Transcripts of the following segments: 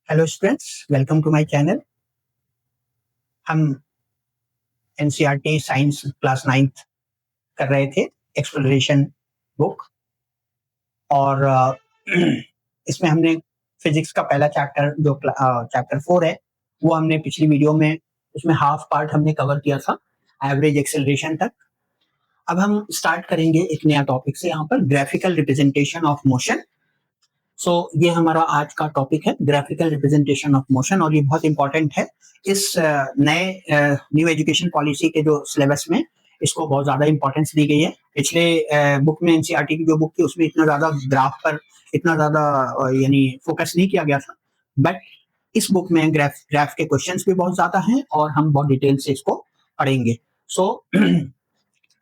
Hello students, welcome to my channel. हम NCERT science class 9th कर रहे थे, एक्सप्लोरेशन बुक। और इसमें हमने फिजिक्स का पहला चैप्टर जो चैप्टर 4 है वो हमने पिछली वीडियो में उसमें हाफ पार्ट हमने कवर किया था, एवरेज एक्सेलरेशन तक। अब हम स्टार्ट करेंगे एक नया टॉपिक से, यहाँ पर ग्राफिकल रिप्रेजेंटेशन ऑफ मोशन। ये हमारा आज का टॉपिक है, ग्राफिकल रिप्रेजेंटेशन ऑफ मोशन, और ये बहुत इंपॉर्टेंट है इस नए न्यू एजुकेशन पॉलिसी के जो सिलेबस में इसको बहुत ज्यादा इंपॉर्टेंस दी गई है। पिछले बुक में एनसीईआरटी की जो बुक थी उसमें इतना ज्यादा ग्राफ पर इतना ज्यादा यानी फोकस नहीं किया गया था, बट इस बुक में ग्राफ के क्वेश्चंस भी बहुत ज्यादा हैं और हम बहुत डिटेल से इसको पढ़ेंगे।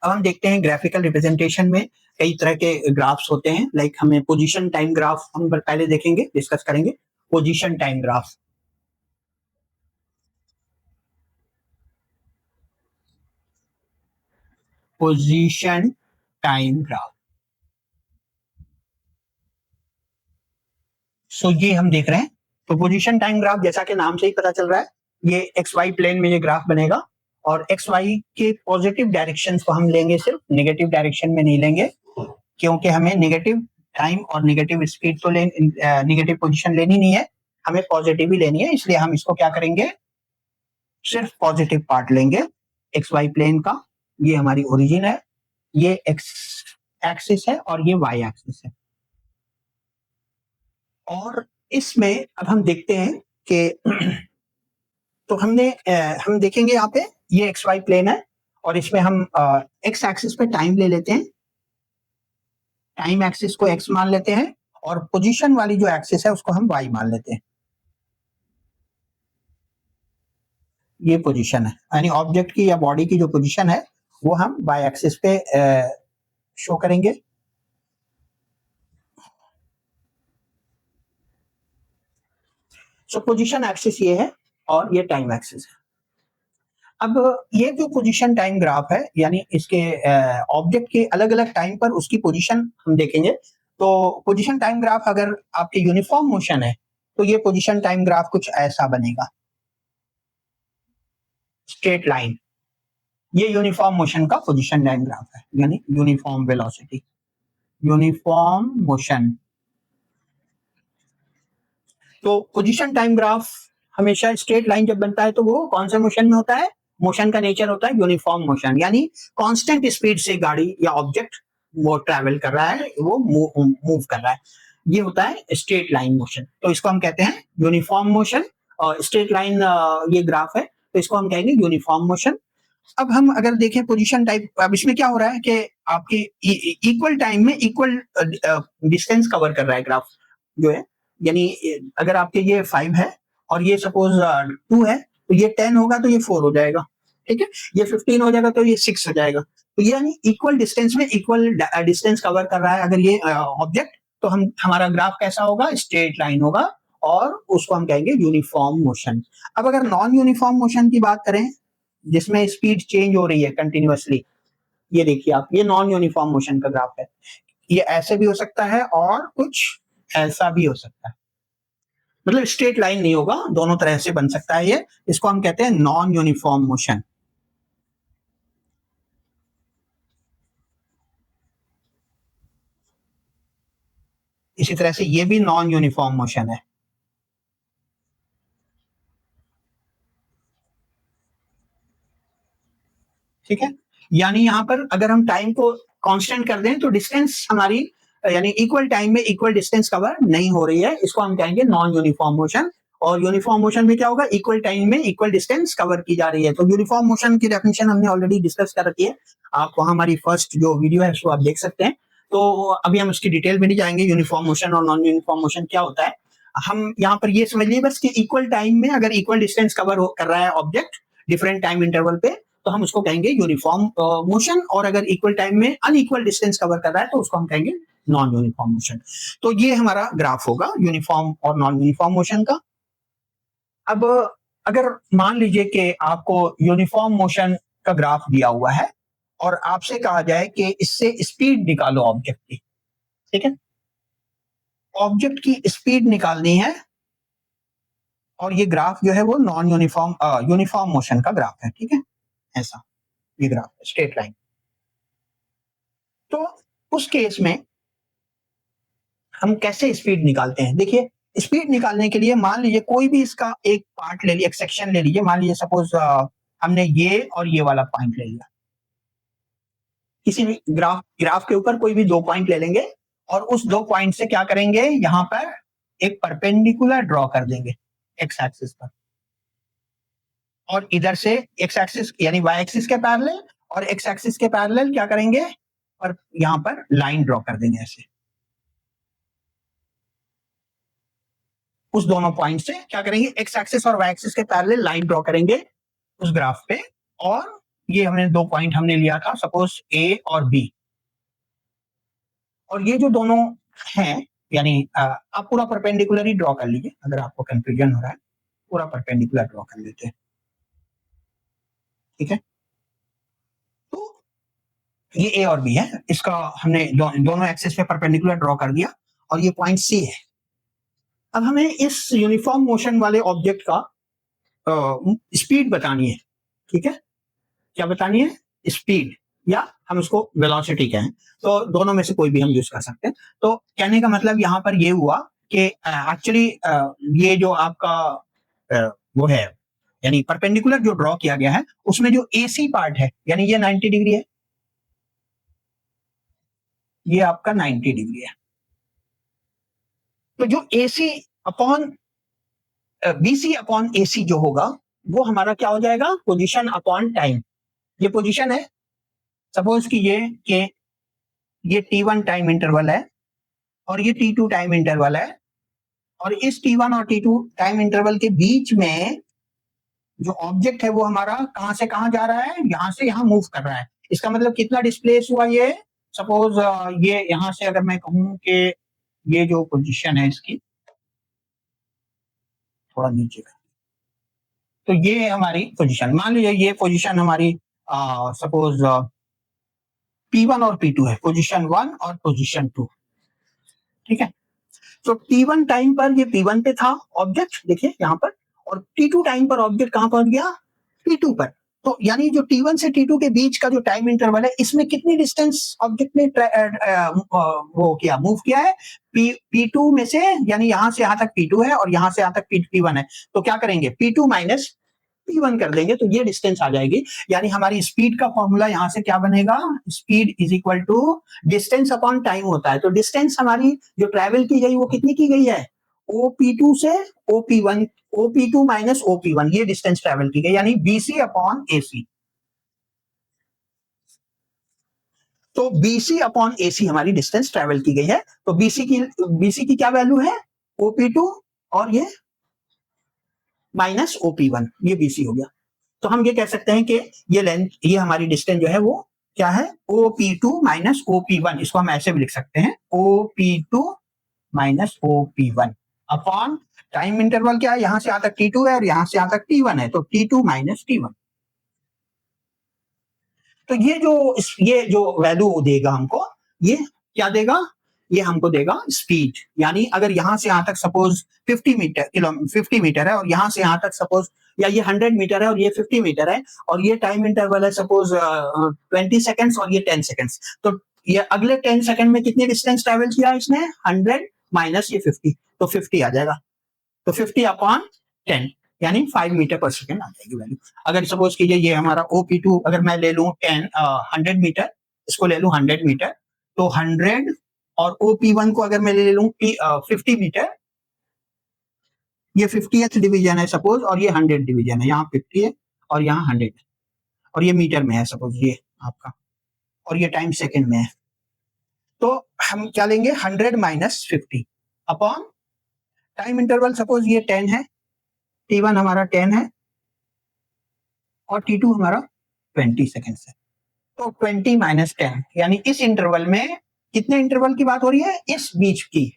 अब हम देखते हैं ग्राफिकल रिप्रेजेंटेशन में कई तरह के ग्राफ्स होते हैं। लाइक हमें पोजीशन टाइम ग्राफ हम पहले देखेंगे, डिस्कस करेंगे position time graph. Position time graph, ये हम देख रहे हैं। तो पोजीशन टाइम ग्राफ जैसा कि नाम से ही पता चल रहा है, ये एक्स वाई प्लेन में ये ग्राफ बनेगा और एक्स वाई के पॉजिटिव डायरेक्शंस को हम लेंगे, सिर्फ नेगेटिव डायरेक्शन में नहीं लेंगे, क्योंकि हमें नेगेटिव टाइम और नेगेटिव स्पीड तो नेगेटिव पोजीशन लेनी नहीं है, हमें पॉजिटिव ही लेनी है। इसलिए हम इसको क्या करेंगे, सिर्फ पॉजिटिव पार्ट लेंगे एक्स वाई प्लेन का। ये हमारी ओरिजिन है, ये एक्स एक्सिस है और ये वाई एक्सिस है। और इसमें अब हम देखते हैं कि तो हम देखेंगे यहाँ पे ये एक्स वाई प्लेन है और इसमें हम एक्स एक्सिस पे टाइम ले लेते हैं, टाइम एक्सिस को एक्स मान लेते हैं और पोजीशन वाली जो एक्सिस है उसको हम वाई मान लेते हैं। ये पोजीशन है, यानी ऑब्जेक्ट की या बॉडी की जो पोजीशन है वो हम वाई एक्सिस पे शो करेंगे। पोजीशन एक्सिस ये है और ये टाइम एक्सिस है। अब ये जो पोजीशन टाइम ग्राफ है, यानी इसके ऑब्जेक्ट के अलग अलग टाइम पर उसकी पोजीशन हम देखेंगे। तो पोजीशन टाइम ग्राफ अगर आपके यूनिफॉर्म मोशन है तो ये पोजीशन टाइम ग्राफ कुछ ऐसा बनेगा, स्ट्रेट लाइन। ये यूनिफॉर्म मोशन का पोजीशन टाइम ग्राफ है, यानी यूनिफॉर्म वेलोसिटी, यूनिफॉर्म मोशन। तो पोजीशन टाइम ग्राफ हमेशा स्ट्रेट लाइन जब बनता है तो वो कौन से मोशन में होता है, मोशन का नेचर होता है यूनिफॉर्म मोशन, यानी कांस्टेंट स्पीड से गाड़ी या ऑब्जेक्ट वो ट्रैवल कर रहा है, वो मूव कर रहा है। ये होता है स्ट्रेट लाइन मोशन, तो इसको हम कहते हैं यूनिफॉर्म मोशन। और स्ट्रेट लाइन ये ग्राफ है तो इसको हम कहेंगे यूनिफॉर्म मोशन। अब हम अगर देखें पोजीशन टाइप, अब इसमें क्या हो रहा है कि आपकी इक्वल टाइम में इक्वल डिस्टेंस कवर कर रहा है ग्राफ जो है। यानी अगर आपके ये 5 है और ये सपोज 2 है तो ये 10 होगा तो ये 4 हो जाएगा, ठीक है। ये 15 हो जाएगा तो ये 6 हो जाएगा। तो ये यानी इक्वल डिस्टेंस में इक्वल डिस्टेंस कवर कर रहा है अगर ये ऑब्जेक्ट, तो हमारा ग्राफ कैसा होगा, स्ट्रेट लाइन होगा और उसको हम कहेंगे यूनिफॉर्म मोशन। अब अगर नॉन यूनिफॉर्म मोशन की बात करें जिसमें स्पीड चेंज हो रही है कंटिन्यूअसली, ये देखिए आप, ये नॉन यूनिफॉर्म मोशन का ग्राफ है। ये ऐसे भी हो सकता है और कुछ ऐसा भी हो सकता है, मतलब स्ट्रेट लाइन नहीं होगा, दोनों तरह से बन सकता है ये। इसको हम कहते हैं नॉन यूनिफॉर्म मोशन। इसी तरह से ये भी नॉन यूनिफॉर्म मोशन है, ठीक है। यानी यहाँ पर अगर हम टाइम को कांस्टेंट कर दें तो डिस्टेंस हमारी यानी इक्वल टाइम में इक्वल डिस्टेंस कवर नहीं हो रही है, इसको हम कहेंगे नॉन यूनिफॉर्म मोशन। और यूनिफॉर्म मोशन में क्या होगा, इक्वल टाइम में इक्वल डिस्टेंस कवर की जा रही है। तो यूनिफॉर्म मोशन की डेफिनेशन हमने ऑलरेडी डिस्कस कर रखी है, आप वहां हमारी फर्स्ट जो वीडियो है उसको आप देख सकते हैं। तो अभी हम उसकी डिटेल में नहीं जाएंगे, यूनिफॉर्म मोशन और नॉन यूनिफॉर्म मोशन क्या होता है। हम यहाँ पर ये समझ लीजिए बस कि इक्वल टाइम में अगर इक्वल डिस्टेंस कवर कर रहा है ऑब्जेक्ट डिफरेंट टाइम इंटरवल पे तो हम उसको कहेंगे यूनिफॉर्म मोशन, और अगर इक्वल टाइम में अनइक्वल डिस्टेंस कवर कर रहा है तो उसको हम कहेंगे नॉन यूनिफॉर्म मोशन। तो ये हमारा ग्राफ होगा यूनिफॉर्म और नॉन यूनिफॉर्म मोशन का। अब अगर मान लीजिए कि आपको यूनिफॉर्म मोशन का ग्राफ दिया हुआ है और आपसे कहा जाए कि इससे स्पीड निकालो ऑब्जेक्ट की, ठीक है। ऑब्जेक्ट की स्पीड निकालनी है और ये ग्राफ जो है वो नॉन यूनिफॉर्म यूनिफॉर्म मोशन का ग्राफ है, ठीक है, ऐसा ये ग्राफ है, स्ट्रेट लाइन। तो उस केस में हम कैसे स्पीड निकालते हैं? देखिए, स्पीड निकालने के लिए मान लीजिए कोई भी इसका एक पार्ट ले लिया, एक सेक्शन ले लीजिए, मान लीजिए सपोज हमने ये और ये वाला पॉइंट ले लिया, किसी भी ग्राफ के ऊपर कोई भी दो पॉइंट ले लेंगे और उस दो पॉइंट से क्या करेंगे, यहां पर एक परपेंडिकुलर ड्रॉ कर देंगे एक्स एक्सिस पर, और इधर से एक्स एक्सिस यानी वाई एक्सिस के पैरेलल और एक्स एक्सिस के पैरेलल क्या करेंगे, और यहां पर लाइन ड्रॉ कर देंगे ऐसे। उस दोनों पॉइंट से क्या करेंगे, एक्स एक्सिस और वाई एक्सिस के पैरेलल लाइन ड्रॉ करेंगे उस ग्राफ पे, और ये हमने दो पॉइंट हमने लिया था सपोज ए और बी, और ये जो दोनों हैं यानी आप पूरा परपेंडिकुलर ही ड्रॉ कर लीजिए, अगर आपको कंफ्यूजन हो रहा है पूरा परपेंडिकुलर ड्रॉ कर लेते हैं, ठीक है। तो ये ए और बी है, इसका हमने दोनों एक्सिस पे परपेंडिकुलर ड्रॉ कर दिया, और ये पॉइंट सी है। अब हमें इस यूनिफॉर्म मोशन वाले ऑब्जेक्ट का स्पीड बतानी है, ठीक है, क्या बतानी है, स्पीड, या हम इसको वेलोसिटी कहें, तो दोनों में से कोई भी हम यूज कर सकते हैं। तो कहने का मतलब यहाँ पर ये हुआ कि एक्चुअली ये जो आपका वो है यानी परपेंडिकुलर जो ड्रॉ किया गया है उसमें जो एसी पार्ट है यानी ये 90 डिग्री है, ये आपका 90 डिग्री है, तो जो AC upon BC upon AC जो होगा वो हमारा क्या हो जाएगा, पोजीशन अपॉन टाइम। ये पोजीशन है, सपोज कि ये T1 टाइम इंटरवल है और ये T2 टाइम इंटरवल है, और इस T1 और T2 टाइम इंटरवल के बीच में जो ऑब्जेक्ट है वो हमारा कहां से कहां जा रहा है, यहां से यहां मूव कर रहा है। इसका मतलब कितना डिस्प्लेस हुआ, ये सपोज ये यहां से अगर मैं कहूं कि ये जो पोजीशन है इसकी थोड़ा नीचे का, तो ये हमारी पोजीशन, मान लीजिए ये पोजीशन हमारी सपोज P1 और P2 है, पोजीशन 1 और पोजीशन 2, ठीक है। तो T1 टाइम पर ये P1 पे था ऑब्जेक्ट, देखिए यहाँ पर, और T2 टाइम पर ऑब्जेक्ट कहां पहुंच गया, T2 पर। तो यानी जो T1 से T2 के बीच का जो टाइम इंटरवल है इसमें कितनी डिस्टेंस ऑब्जेक्ट ने वो किया, मूव किया है, P2 में से, यानी यहां से यहां तक P2 है और यहां से यहां तक P1 है, तो क्या करेंगे P2 माइनस P1 कर देंगे, तो ये डिस्टेंस आ जाएगी। यानी हमारी स्पीड का फॉर्मूला यहां से क्या बनेगा, speed is equal to distance upon time होता है। तो डिस्टेंस हमारी जो ट्रेवल की गई वो कितनी की गई है, OP2 से OP1, OP2 माइनस OP1, ये डिस्टेंस ट्रेवल की गई, यानी BC अपॉन AC। तो BC अपॉन AC हमारी डिस्टेंस ट्रेवल की गई है। तो BC की क्या वैल्यू है, OP2 और ये माइनस OP1, ये BC हो गया। तो हम ये कह सकते हैं कि ये लेंथ, ये हमारी डिस्टेंस जो है वो क्या है, OP2 माइनस OP1, इसको हम ऐसे भी लिख सकते हैं OP2 minus OP1 upon time interval क्या है, यहां से यहां तक T2 है और यहां से यहां तक T1 है, तो T2 माइनस T1। तो ये जो वैल्यू देगा हमको, ये क्या देगा, ये हमको देगा स्पीड। यानी अगर यहां से यहां तक सपोज 50 मीटर है और यहां से यहां तक सपोज, या ये 100 मीटर है और ये 50 मीटर है, और ये टाइम इंटरवल है सपोज 20 सेकेंड्स और ये 10 सेकेंड्स, तो ये अगले 10 सेकेंड में कितनी डिस्टेंस ट्रेवल किया इसने, 100 माइनस ये 50, तो 50 आ जाएगा। तो 50 अपॉन 10 यानी 5 मीटर पर सेकेंड आ जाएगी वैल्यू। अगर सपोज कीजिए ये हमारा OP2 अगर मैं ले लूं 100 मीटर, इसको ले लूं 100 मीटर, तो 100 और OP1 को अगर मैं ले लूं 50 मीटर, ये 50th डिवीजन है सपोज, और ये 100 डिवीजन है, यहाँ 50 है और यहाँ 100 है, और ये मीटर में है सपोज ये आपका, और ये टाइम सेकेंड में है। तो हम क्या लेंगे, 100 minus 50 upon time interval, suppose ये 10 है, T1 हमारा 10 है और T2 हमारा 20 सेकेंड है, तो 20 माइनस 10, यानी इस इंटरवल में, कितने इंटरवल की बात हो रही है, इस बीच की,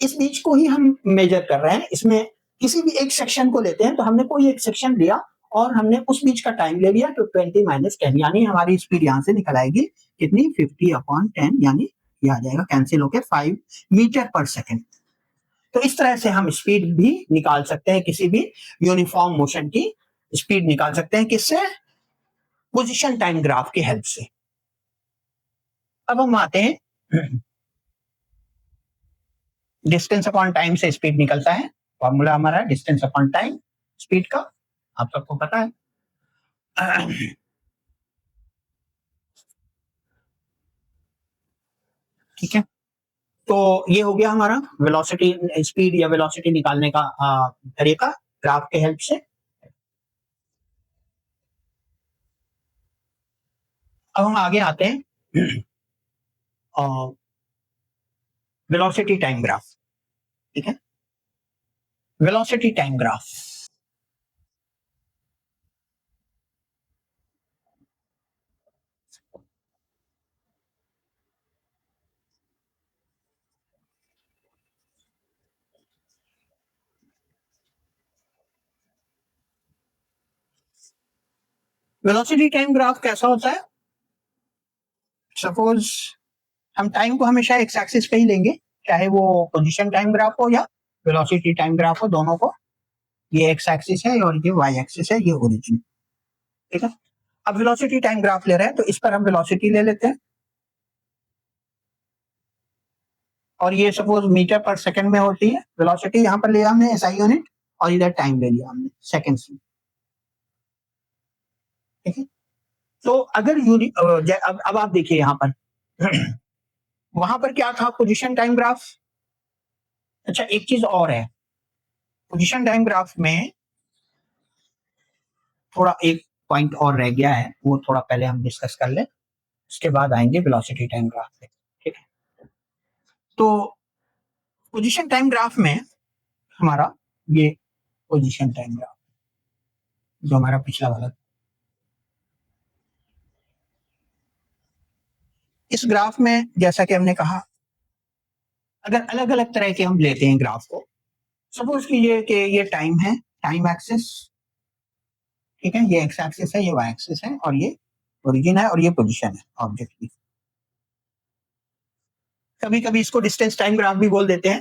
इस बीच को ही हम मेजर कर रहे हैं। इसमें किसी भी एक सेक्शन को लेते हैं, तो हमने कोई एक सेक्शन लिया और हमने उस बीच का टाइम ले लिया, तो 20 माइनस 10, यानी हमारी स्पीड यहां से निकल आएगी कितनी, 50 अपॉन 10, यानी ये आ जाएगा कैंसिल होकर 5 मीटर पर सेकेंड। तो इस तरह से हम स्पीड भी निकाल सकते हैं, किसी भी यूनिफॉर्म मोशन की स्पीड निकाल सकते हैं, किससे? पोजीशन टाइम ग्राफ की हेल्प से। अब हम आते हैं डिस्टेंस अपॉन टाइम से स्पीड निकलता है। फॉर्मूला हमारा है डिस्टेंस अपॉन टाइम स्पीड का, आप सबको पता है। ठीक है, तो ये हो गया हमारा वेलोसिटी स्पीड या वेलोसिटी निकालने का तरीका ग्राफ के हेल्प से। अब हम आगे आते हैं वेलोसिटी टाइम ग्राफ। ठीक है, velocity time graph. Velocity time graph कैसा होता है? सपोज हम टाइम को हमेशा एक्स एक्सिस पे ही लेंगे, चाहे वो पोजीशन टाइम ग्राफ हो या वेलोसिटी टाइम ग्राफ हो, दोनों को। ये एक्स एक्सिस है और ये वाई एक्सिस है, ये ओरिजिन। ठीक है, अब वेलोसिटी टाइम ग्राफ ले रहे हैं तो इस पर हम वेलोसिटी ले लेते हैं, और ये सपोज मीटर पर सेकंड में होती है वेलोसिटी। यहां पर लिया हमने एसआई यूनिट और इधर टाइम ले लिया हमने सेकंड्स में। ठीक है, तो अगर यूनिट अब आप देखिए यहां पर वहां पर क्या था? Position time graph. अच्छा, एक चीज और है पोजीशन टाइम ग्राफ में, थोड़ा एक पॉइंट और रह गया है, वो थोड़ा पहले हम डिस्कस कर लें, उसके बाद आएंगे वेलोसिटी टाइम ग्राफ पे। ठीक है, तो पोजीशन टाइम ग्राफ में हमारा ये पोजीशन टाइम ग्राफ जो हमारा पिछला वाला, इस ग्राफ में जैसा कि हमने कहा, अगर अलग अलग तरह के हम लेते हैं ग्राफ को, सपोज कीजिए कि ये टाइम है, टाइम एक्सिस। ठीक है, ये एक्स एक्सिस है, ये वाई एक्सिस है, और ये ओरिजिन है, और ये पोजीशन है ऑब्जेक्ट की। कभी कभी इसको डिस्टेंस टाइम ग्राफ भी बोल देते हैं,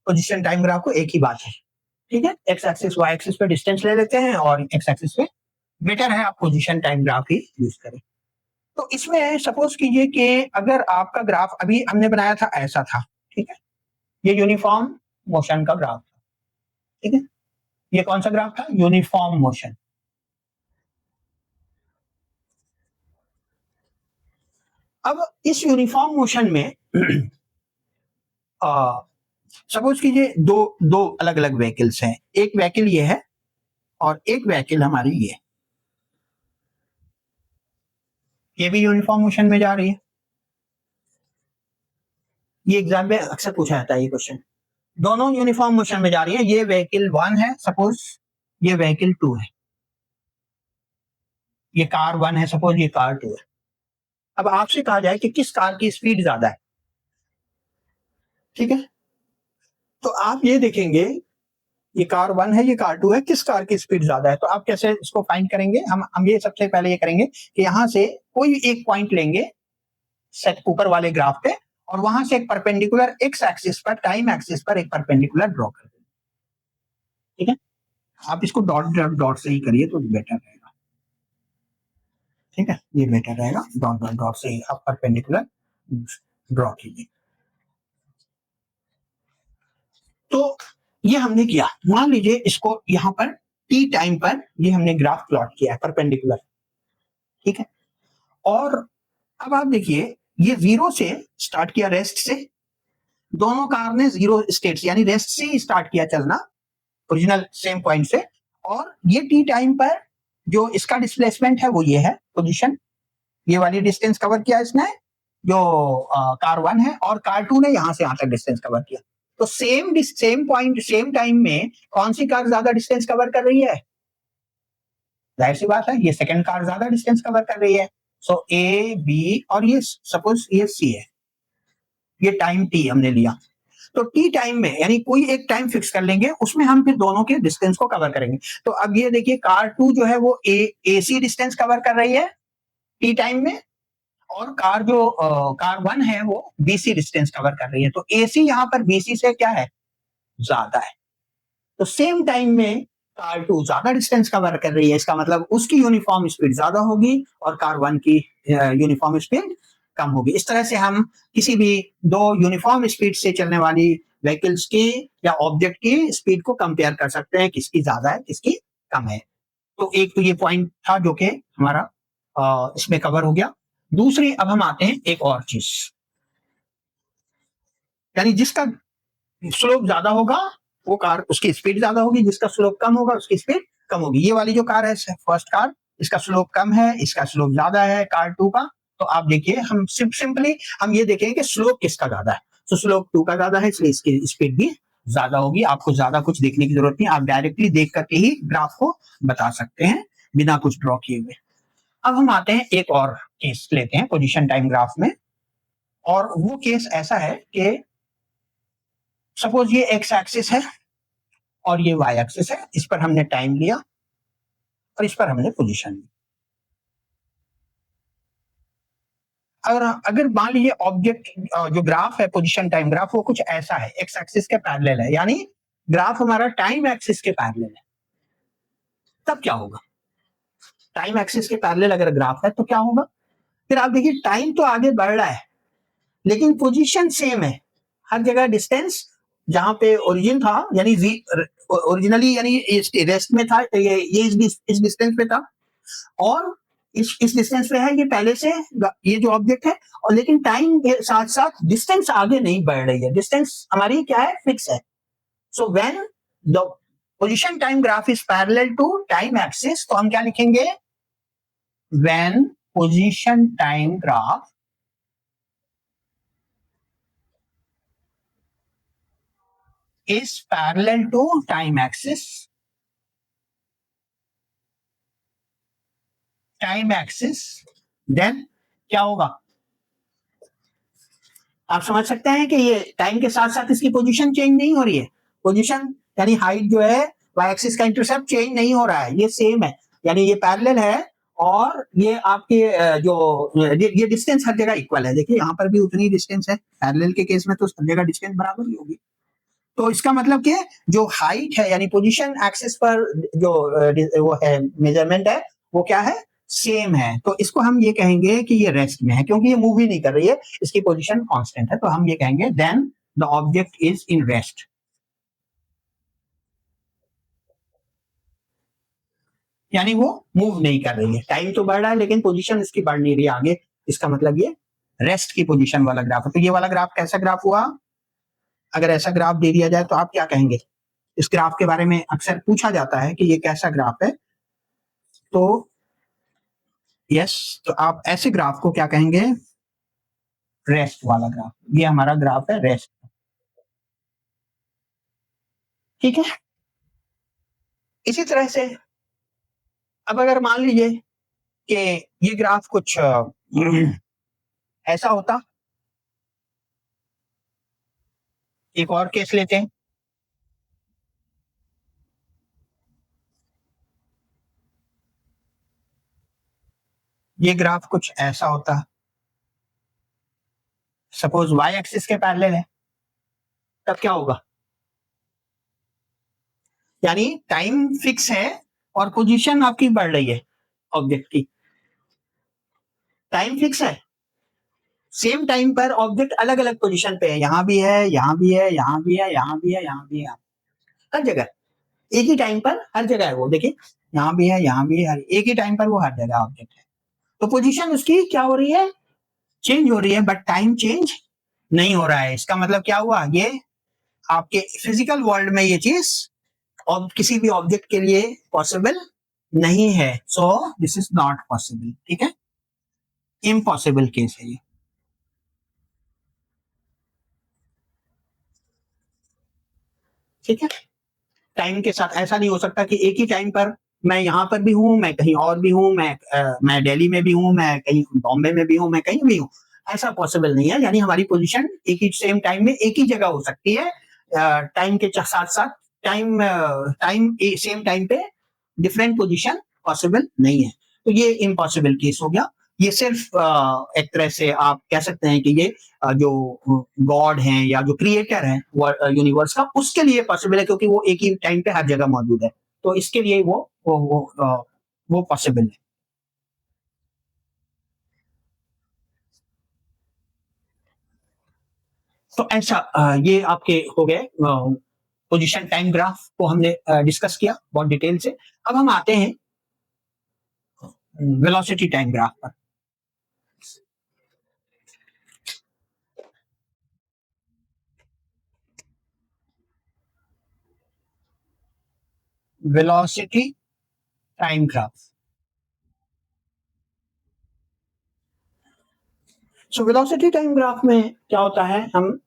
पोजीशन टाइम ग्राफ को, एक ही बात है। ठीक है, एक्स एक्सिस वाई एक्सिस पे डिस्टेंस ले लेते हैं, और एक्स एक्सिस पे बेटर है आप पोजीशन टाइम ग्राफ ही यूज करें। तो इसमें सपोज कीजिए कि अगर आपका ग्राफ अभी हमने बनाया था ऐसा था, ठीक है, ये यूनिफॉर्म मोशन का ग्राफ था। ठीक है, ये कौन सा ग्राफ था? Uniform motion. अब इस यूनिफॉर्म मोशन में सपोज कीजिए दो दो अलग अलग व्हीकल्स हैं, एक व्हीकल ये है और एक व्हीकल हमारी ये भी यूनिफॉर्म मोशन में जा रही है। ये एग्जाम में अक्सर पूछा जाता है ये क्वेश्चन। दोनों यूनिफॉर्म मोशन में जा रही है, ये व्हीकल 1 है सपोज, ये व्हीकल 2 है, ये कार 1 है सपोज, ये कार 2 है। अब आपसे कहा जाए कि किस कार की स्पीड ज्यादा है। ठीक है, तो आप ये देखेंगे ये कार 1 है, ये कार 2 है, किस कार की स्पीड ज्यादा है? तो आप कैसे इसको फाइंड करेंगे? हम ये सबसे पहले ये करेंगे कि यहां से कोई एक पॉइंट लेंगे सेट ऊपर वाले ग्राफ पे, और वहां से एक परपेंडिकुलर एक्स एक्सिस पर, टाइम एक्सिस पर एक परपेंडिकुलर ड्रॉ कर देंगे। ठीक है, आप इसको डॉट डॉट डॉट से ही करिए तो बेटर रहेगा। ठीक है, ये बेटर रहेगा, डॉट डॉट डॉट से ही आप परपेंडिकुलर ड्रॉ कीजिए। तो ये हमने किया, मान लीजिए इसको यहां पर टी टाइम पर ये हमने ग्राफ प्लॉट किया है परपेंडिकुलर। ठीक है, और अब आप देखिए ये जीरो से स्टार्ट किया, रेस्ट से, दोनों कार ने जीरो स्टेट से यानी रेस्ट से ही स्टार्ट किया चलना, ओरिजिनल सेम पॉइंट से, और ये टी टाइम पर जो इसका डिस्प्लेसमेंट है वो ये है पोजीशन, ये वाली डिस्टेंस कवर किया इसने, जो कार 1 है, और कार 2 ने यहां से यहां तक डिस्टेंस कवर किया। तो सेम पॉइंट सेम टाइम में कौन सी कार ज्यादा डिस्टेंस कवर कर रही है? जाहिर सी बात है ये सेकंड कार ज्यादा डिस्टेंस कवर कर रही है। सो ए बी, और ये सपोज ये सी है, ये टाइम टी हमने लिया। तो टी टाइम में यानी कोई एक टाइम फिक्स कर लेंगे, उसमें हम फिर दोनों के डिस्टेंस को कवर करेंगे। तो अब ये देखिए कार 2 जो है वो ए सी डिस्टेंस कवर कर रही है टी टाइम में, और कार 1 है वो बीसी डिस्टेंस कवर कर रही है। तो एसी यहाँ पर बीसी से क्या है? ज्यादा है। तो सेम टाइम में कार 2 ज्यादा डिस्टेंस कवर कर रही है, इसका मतलब उसकी यूनिफॉर्म स्पीड ज्यादा होगी और कार 1 की यूनिफॉर्म स्पीड कम होगी। इस तरह से हम किसी भी दो यूनिफॉर्म स्पीड से चलने वाली व्हीकल्स की या ऑब्जेक्ट की स्पीड को कंपेयर कर सकते हैं, किसकी ज्यादा है किसकी कम है। तो एक तो ये पॉइंट था जो कि हमारा इसमें कवर हो गया। दूसरी, अब हम आते हैं एक और चीज, यानी जिसका स्लोप ज्यादा होगा वो कार उसकी स्पीड ज्यादा होगी, जिसका स्लोप कम होगा उसकी स्पीड कम होगी। ये वाली जो कार है फर्स्ट कार, इसका स्लोप कम है, इसका स्लोप ज्यादा है कार 2 का। तो आप देखिए, हम सिंपली हम ये देखें कि स्लोप किसका ज्यादा है। तो स्लोप 2 का ज्यादा है, इसलिए इसकी स्पीड भी ज्यादा होगी। आपको ज्यादा कुछ देखने की जरूरत नहीं, आप डायरेक्टली देख करके ही ग्राफ को बता सकते हैं बिना कुछ ड्रॉ किए हुए। अब हम आते हैं एक और केस लेते हैं पोजीशन टाइम ग्राफ में, और वो केस ऐसा है कि सपोज ये एक्स एक्सिस है और ये वाई एक्सिस है, इस पर हमने टाइम लिया और इस पर हमने पोजीशन ली। और अगर मान लीजिए ऑब्जेक्ट जो ग्राफ है पोजीशन टाइम ग्राफ वो कुछ ऐसा है, एक्स एक्सिस के पैरेलल है, यानी ग्राफ हमारा टाइम एक्सिस के पैरेलल है, तब क्या होगा? टाइम एक्सिस के पैरेलल अगर ग्राफ है तो क्या होगा? फिर आप देखिए, टाइम तो आगे बढ़ रहा है लेकिन पोजीशन सेम है, हर जगह डिस्टेंस जहां पे ओरिजिन था, यानी ओरिजिनली यानी रेस्ट में था, ये इस डिस्टेंस पे था और इस डिस्टेंस पे है, ये पहले से ये जो ऑब्जेक्ट है। और लेकिन टाइम के साथ साथ डिस्टेंस आगे नहीं बढ़ रही है, डिस्टेंस हमारी क्या है, फिक्स है। So when the position time graph is parallel to time axis, तो हम क्या लिखेंगे? When position time graph is parallel to time axis, then क्या होगा? आप समझ सकते हैं कि ये टाइम के साथ साथ इसकी पोजीशन चेंज नहीं हो रही है। पोजीशन यानी हाइट जो है, वाई एक्सिस का इंटरसेप्ट चेंज नहीं हो रहा है, ये सेम है, यानी ये पैरेलल है। और ये आपके जो ये डिस्टेंस हर जगह इक्वल है। देखिए यहाँ पर भी उतनी डिस्टेंस है, पैरेलल के केस में तो हर जगह डिस्टेंस बराबर ही होगी। तो इसका मतलब कि जो हाइट है यानी पोजीशन एक्सिस पर जो वो है मेजरमेंट है वो क्या है, सेम है। तो इसको हम ये कहेंगे कि ये रेस्ट में है, क्योंकि ये मूव ही नहीं कर रही है, इसकी पोजीशन कांस्टेंट है। तो हम ये कहेंगे then the object is in rest, यानी वो मूव नहीं कर रही है। टाइम तो बढ़ रहा है लेकिन पोजीशन इसकी बढ़ नहीं रही है आगे, इसका मतलब ये रेस्ट की पोजीशन वाला ग्राफ है। तो ये वाला ग्राफ कैसा ग्राफ हुआ? अगर ऐसा ग्राफ दे दिया जाए तो आप क्या कहेंगे? इस ग्राफ के बारे में अक्सर पूछा जाता है कि ये कैसा ग्राफ है, तो यस, तो आप ऐसे ग्राफ को क्या कहेंगे? रेस्ट वाला ग्राफ। ये हमारा ग्राफ है रेस्ट, ठीक है। इसी तरह से अब अगर मान लीजिए कि ये ग्राफ कुछ ऐसा होता, एक और केस लेते हैं। ये ग्राफ कुछ ऐसा होता, सपोज वाई एक्सिस के पैरेलल है, तब क्या होगा? यानी टाइम फिक्स है और पोजीशन आपकी बढ़ रही है ऑब्जेक्ट की। टाइम फिक्स है, सेम टाइम पर ऑब्जेक्ट अलग अलग पोजीशन पे है, यहां भी है, यहां भी है, यहां भी है, यहां भी है, यहां भी है, हर जगह एक ही टाइम पर हर जगह है वो। देखिए यहाँ भी है, यहाँ भी है, एक ही टाइम पर वो हर जगह ऑब्जेक्ट है। तो पोजीशन उसकी क्या हो रही है, चेंज हो रही है, बट टाइम चेंज नहीं हो रहा है। इसका मतलब क्या हुआ, ये आपके फिजिकल वर्ल्ड में ये चीज और किसी भी ऑब्जेक्ट के लिए पॉसिबल नहीं है। So this is not possible, ठीक है, इम्पॉसिबल केस है ये, ठीक है। टाइम के साथ ऐसा नहीं हो सकता कि एक ही टाइम पर मैं यहाँ पर भी हूँ, मैं कहीं और भी हूँ, मैं दिल्ली में भी हूँ, मैं कहीं बॉम्बे में भी हूँ, मैं कहीं भी हूँ, ऐसा पॉसिबल नहीं है। यानी हमारी पोजीशन एक ही सेम टाइम में एक ही जगह हो सकती है, टाइम के साथ साथ टाइम सेम टाइम पे डिफरेंट पोजीशन पॉसिबल नहीं है। तो ये इम्पॉसिबल केस हो गया। ये सिर्फ एक तरह से आप कह सकते हैं कि ये जो गॉड हैं या जो क्रिएटर है यूनिवर्स का, उसके लिए पॉसिबल है, क्योंकि वो एक ही टाइम पे हर जगह मौजूद है। तो इसके लिए वो पॉसिबल है। तो ऐसा ये आपके हो गए पोजीशन टाइम ग्राफ को हमने डिस्कस किया बहुत डिटेल से। अब हम आते हैं वेलोसिटी टाइम ग्राफ पर। Velocity time graph. So velocity time graph में क्या होता है, हम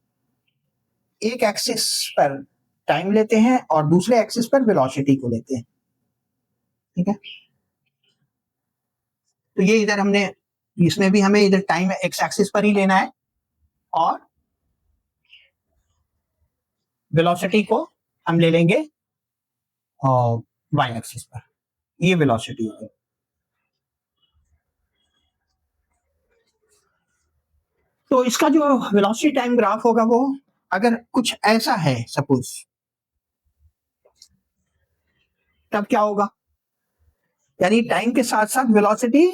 एक एक्सिस पर टाइम लेते हैं और दूसरे एक्सिस पर वेलोसिटी को लेते हैं। ठीक है, तो ये इधर हमने, इसमें भी हमें इधर टाइम एक्स एक्सिस पर ही लेना है और वेलोसिटी को हम ले लेंगे वाई एक्सिस पर। ये वेलोसिटी है। तो इसका जो वेलोसिटी टाइम ग्राफ होगा वो अगर कुछ ऐसा है सपोज, तब क्या होगा, यानी टाइम के साथ साथ वेलोसिटी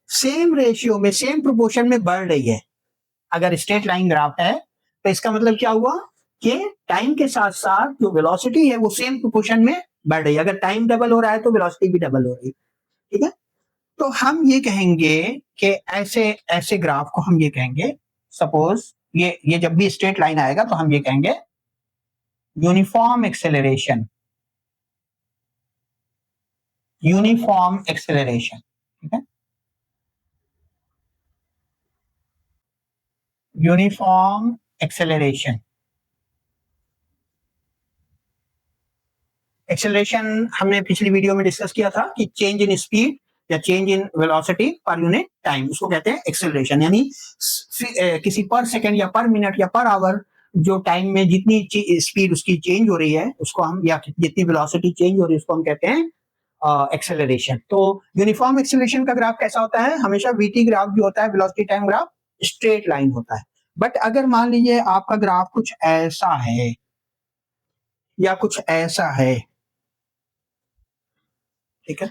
सेम रेशियो में, सेम प्रोपोर्शन में बढ़ रही है। अगर स्ट्रेट लाइन ग्राफ है तो इसका मतलब क्या हुआ कि टाइम के साथ साथ जो वेलोसिटी है वो सेम प्रोपोर्शन में बढ़ रही है। अगर टाइम डबल हो रहा है तो वेलोसिटी भी डबल हो रही है। ठीक है, तो हम ये कहेंगे कि ऐसे ऐसे ग्राफ को हम ये कहेंगे, सपोज ये जब भी स्ट्रेट लाइन आएगा तो हम ये कहेंगे यूनिफॉर्म एक्सेलरेशन। यूनिफॉर्म एक्सेलरेशन, ठीक है, यूनिफॉर्म एक्सेलरेशन। एक्सेलरेशन हमने पिछली वीडियो में डिस्कस किया था कि चेंज इन स्पीड या change in velocity per unit time, उसको कहते हैं एक्सेलरेशन। यानी किसी पर सेकंड या पर मिनट या पर आवर जो टाइम में जितनी स्पीड उसकी चेंज हो रही है उसको हम, या जितनी वेलोसिटी चेंज हो रही है उसको हम कहते हैं एक्सेलरेशन। तो यूनिफॉर्म एक्सेलरेशन का ग्राफ कैसा होता है, हमेशा वीटी ग्राफ जो होता है, velocity time graph, straight line होता है। बट अगर मान लीजिए आपका ग्राफ कुछ ऐसा है या कुछ ऐसा है, ठीक है,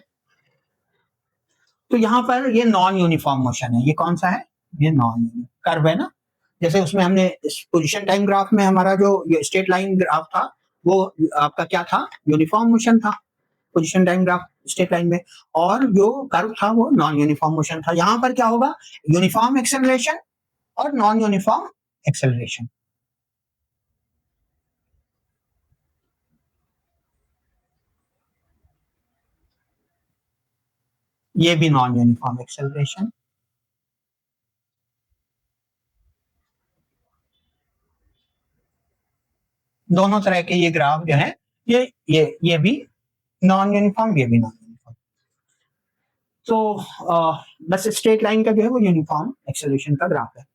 तो यहां पर ये नॉन यूनिफॉर्म मोशन है। ये कौन सा है, ये नॉन कर्व है ना। जैसे उसमें हमने पोजीशन टाइम ग्राफ में हमारा जो स्ट्रेट लाइन ग्राफ था वो आपका क्या था, यूनिफॉर्म मोशन था position time graph straight line में, और जो कर्व था वो नॉन यूनिफॉर्म मोशन था। यहां पर क्या होगा, यूनिफॉर्म एक्सेलरेशन और नॉन यूनिफॉर्म एक्सेलरेशन। ये भी नॉन यूनिफॉर्म एक्सेलरेशन। दोनों तरह के ये ग्राफ जो है, ये भी नॉन यूनिफॉर्म, ये भी नॉन यूनिफॉर्म। तो बस स्ट्रेट लाइन का जो है वो यूनिफॉर्म एक्सेलरेशन का ग्राफ है।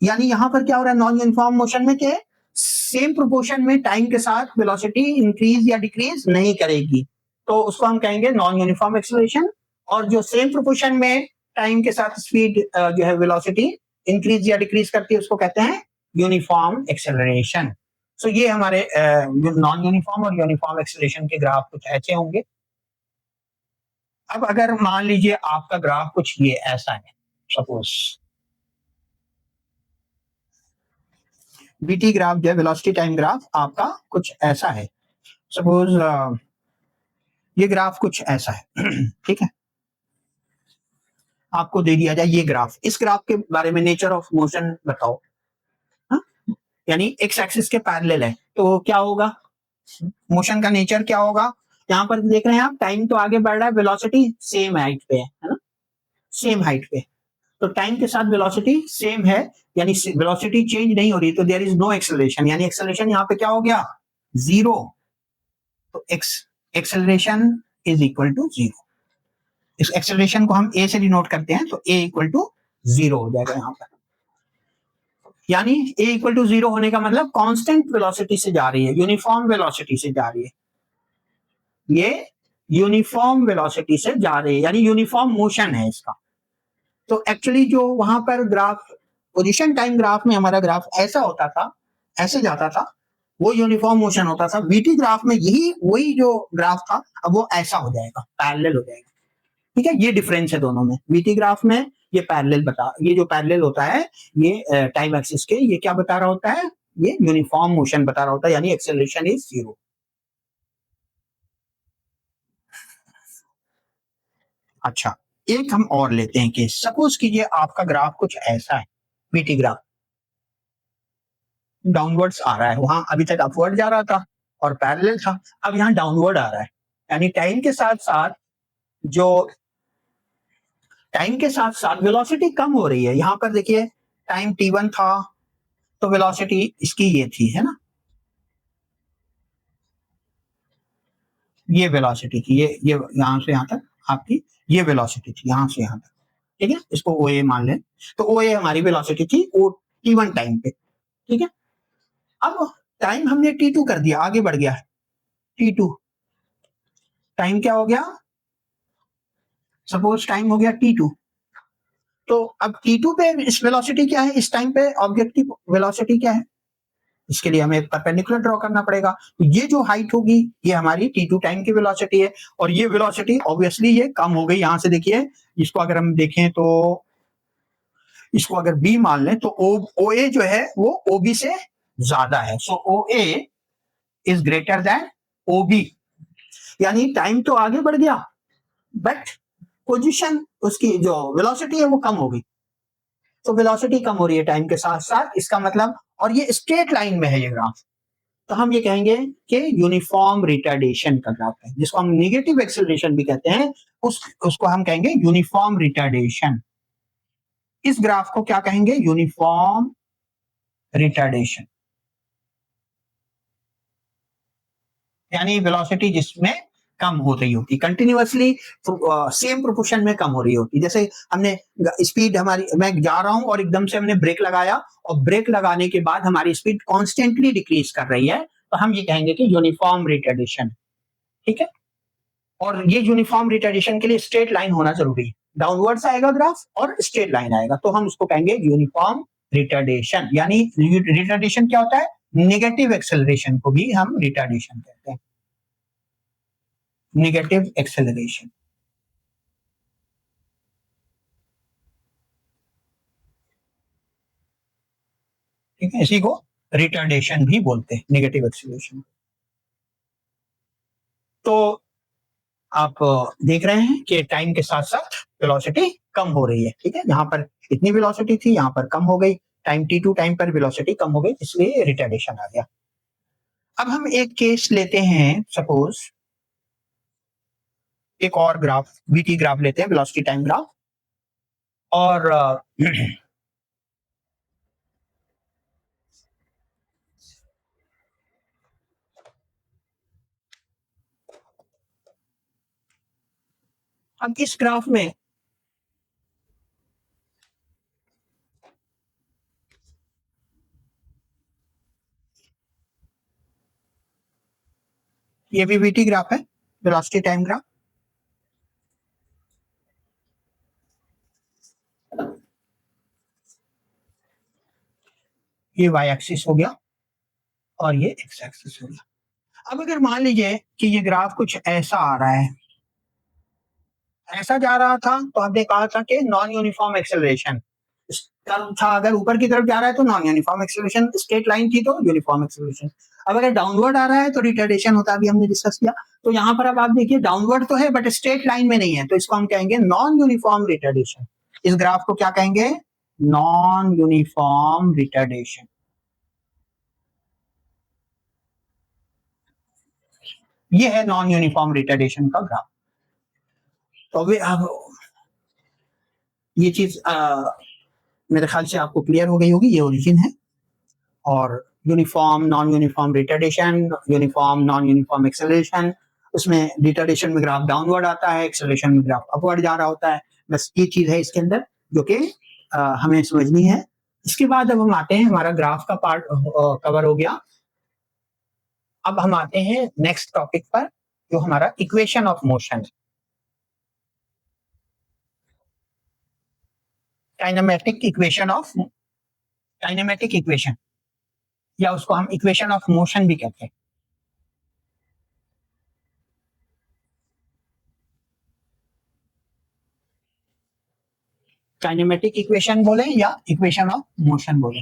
यानी यहां पर क्या हो रहा है, नॉन यूनिफॉर्म मोशन में क्या, सेम प्रोपोर्शन में टाइम के साथ वेलोसिटी इंक्रीज या डिक्रीज नहीं करेगी, तो उसको हम कहेंगे नॉन यूनिफॉर्म एक्सेलरेशन। और जो सेम प्रोपोर्शन में टाइम के साथ स्पीड जो है वेलोसिटी इंक्रीज या डिक्रीज करती है उसको कहते हैं यूनिफॉर्म एक्सेलरेशन। सो ये हमारे नॉन यूनिफॉर्म और यूनिफॉर्म एक्सेलरेशन के ग्राफ कुछ ऐसे होंगे। अब अगर मान लीजिए आपका ग्राफ कुछ ये ऐसा है, सपोज बीटी ग्राफ जो है, वेलोसिटी टाइम ग्राफ आपका कुछ ऐसा है। सपोज ये ग्राफ कुछ ऐसा है ठीक है, आपको दे दिया जाए ये ग्राफ, इस ग्राफ के बारे में नेचर ऑफ मोशन बताओ। हा? यानी एक्स एक्सिस के पैरेलल है तो क्या होगा, मोशन का नेचर क्या होगा। यहाँ पर देख रहे हैं आप, टाइम तो आगे बढ़ रहा है, वेलोसिटी सेम हाइट पे है ना, सेम हाइट पे। तो टाइम के साथ वेलोसिटी सेम है, यानी वेलोसिटी चेंज नहीं हो रही, तो देयर इज नो एक्सेलरेशन, यानी एक्सेलरेशन यहाँ पे क्या हो गया, जीरो। तो acceleration is equal to zero. इस एक्सेलरेशन को हम ए से डिनोट करते हैं, तो ए इक्वल टू जीरो हो जाएगा यहाँ पर। यानी ए इक्वल टू जीरो होने का मतलब कांस्टेंट वेलोसिटी से जा रही है, यूनिफॉर्म वेलोसिटी से जा रही है, ये यूनिफॉर्म वेलोसिटी से जा रही है, यानी यूनिफॉर्म मोशन है इसका। तो एक्चुअली जो वहां पर ग्राफ, पोजीशन टाइम ग्राफ में हमारा ग्राफ ऐसा होता था, ऐसे जाता था, वो यूनिफॉर्म मोशन होता था। वीटी ग्राफ में यही वही जो ग्राफ था अब वो ऐसा हो जाएगा, पैरेलल हो जाएगा। ठीक है, ये डिफरेंस है दोनों में। वीटी ग्राफ में ये पैरेलल बता, ये जो पैरेलल होता है ये टाइम एक्सिस के, ये क्या बता रहा होता है, ये यूनिफॉर्म मोशन बता रहा होता है, यानी एक्सेलरेशन इज 0। अच्छा, एक हम और लेते हैं केस। सपोज कीजिए आपका ग्राफ कुछ ऐसा है, वीटी ग्राफ डाउनवर्ड्स आ रहा है, वहां अभी तक अपवर्ड जा रहा था और पैरेलल था, अब यहाँ डाउनवर्ड आ रहा है, यानी टाइम के साथ साथ जो टाइम के साथ साथ वेलोसिटी कम हो रही है। यहां पर देखिए टाइम t1 था तो वेलोसिटी इसकी ये थी, है ना, ये वेलोसिटी थी, ये यहां से यहां तक आपकी ये वेलोसिटी थी, यहां से यहां तक। ठीक है, इसको ओ ए मान लें, तो ओ ए हमारी वेलोसिटी थी ओ t1 टाइम पे। ठीक है, अब टाइम हमने t2 कर दिया, आगे बढ़ गया, t2 टाइम क्या हो गया, सपोज टाइम हो गया t2, तो अब t2 पे इस वेलोसिटी क्या है, इस टाइम पे ऑब्जेक्ट की वेलोसिटी क्या है, इसके लिए हमें परपेंडिकुलर ड्रॉ करना पड़ेगा। तो ये जो हाइट होगी ये हमारी t2 टाइम की वेलोसिटी है, और ये वेलोसिटी ऑब्वियसली ये कम हो गई। यहां से देखिए, इसको अगर हम देखें तो इसको अगर b मान लें तो ओ ए जो है वो ओ बी से ज्यादा है, so O A is greater than O B, यानी टाइम तो आगे बढ़ गया बट पोजीशन उसकी जो वेलोसिटी है वो कम हो गई। तो वेलोसिटी कम हो रही है टाइम के साथ साथ, इसका मतलब, और ये स्ट्रेट लाइन में है ये ग्राफ, तो हम ये कहेंगे कि यूनिफॉर्म रिटार्डेशन का ग्राफ है, जिसको हम नेगेटिव एक्सेलरेशन भी कहते हैं, उसको हम कहेंगे यूनिफॉर्म रिटार्डेशन। इस ग्राफ को क्या कहेंगे, यूनिफॉर्म रिटार्डेशन, यानी वेलोसिटी जिसमें कम हो रही होती, कंटिन्यूअसली सेम प्रोपोर्शन में कम हो रही होती। जैसे हमने स्पीड हमारी, मैं जा रहा हूं और एकदम से हमने ब्रेक लगाया और ब्रेक लगाने के बाद हमारी स्पीड कॉन्स्टेंटली डिक्रीज कर रही है, तो हम ये कहेंगे कि यूनिफॉर्म रिटार्डेशन। ठीक है, और ये यूनिफॉर्म रिटार्डेशन के लिए स्ट्रेट लाइन होना जरूरी है, डाउनवर्ड्स आएगा ग्राफ और स्ट्रेट लाइन आएगा, तो हम उसको कहेंगे यूनिफॉर्म रिटार्डेशन। यानी रिटार्डेशन क्या होता है, नेगेटिव एक्सेलरेशन को भी हम रिटार्डेशन कहते हैं, नेगेटिव एक्सेलरेशन। ठीक है, इसी को रिटार्डेशन भी बोलते हैं, नेगेटिव एक्सेलरेशन। तो आप देख रहे हैं कि टाइम के साथ साथ वेलोसिटी कम हो रही है। ठीक है, यहाँ पर इतनी वेलोसिटी थी, यहाँ पर कम हो गई, टाइम t2 टाइम पर वेलोसिटी कम हो गई, इसलिए रिटार्डेशन आ गया। अब हम एक केस लेते हैं, सपोज एक और ग्राफ, वीटी ग्राफ लेते हैं, वेलोसिटी टाइम ग्राफ, और अब इस ग्राफ में ये भी वीटी ग्राफ है, वेलोसिटी टाइम ग्राफ। ये वाई एक्सिस हो गया और ये एक्स एक्सिस हो गया। अब अगर मान लीजिए कि ये ग्राफ कुछ ऐसा आ रहा है, ऐसा जा रहा था, तो हमने कहा था कि नॉन यूनिफॉर्म एक्सेलरेशन कर्व था, अगर ऊपर की तरफ जा रहा है तो non uniform acceleration, straight line थी तो यूनिफॉर्म एक्सेलरेशन। अब अगर डाउनवर्ड आ रहा है तो रिटार्डेशन होता है, अभी हमने डिस्कस किया। तो यहाँ पर अब आप देखिए डाउनवर्ड तो है बट स्ट्रेट लाइन में नहीं है, तो इसको हम कहेंगे नॉन यूनिफॉर्म रिटार्डेशन। इस ग्राफ को क्या कहेंगे, नॉन यूनिफॉर्म रिटार्डेशन। ये है नॉन यूनिफॉर्म रिटार्डेशन का ग्राफ। तो अभी अब ये चीज मेरे ख्याल से आपको क्लियर हो गई होगी, ये ओरिजिन है। और uniform non uniform retardation, uniform non uniform acceleration, उसमें रिटार्डेशन में ग्राफ डाउनवर्ड आता है, एक्सेलरेशन में ग्राफ अपवर्ड जा रहा होता है। बस ये चीज है इसके अंदर जो कि हमें समझनी है। इसके बाद अब हम आते हैं, हमारा ग्राफ का पार्ट कवर हो गया। अब हम आते हैं नेक्स्ट टॉपिक पर, जो हमारा equation of motion. Kinematic equation या उसको हम इक्वेशन ऑफ मोशन भी कहते हैं। काइनेमेटिक इक्वेशन बोले या इक्वेशन ऑफ मोशन बोले।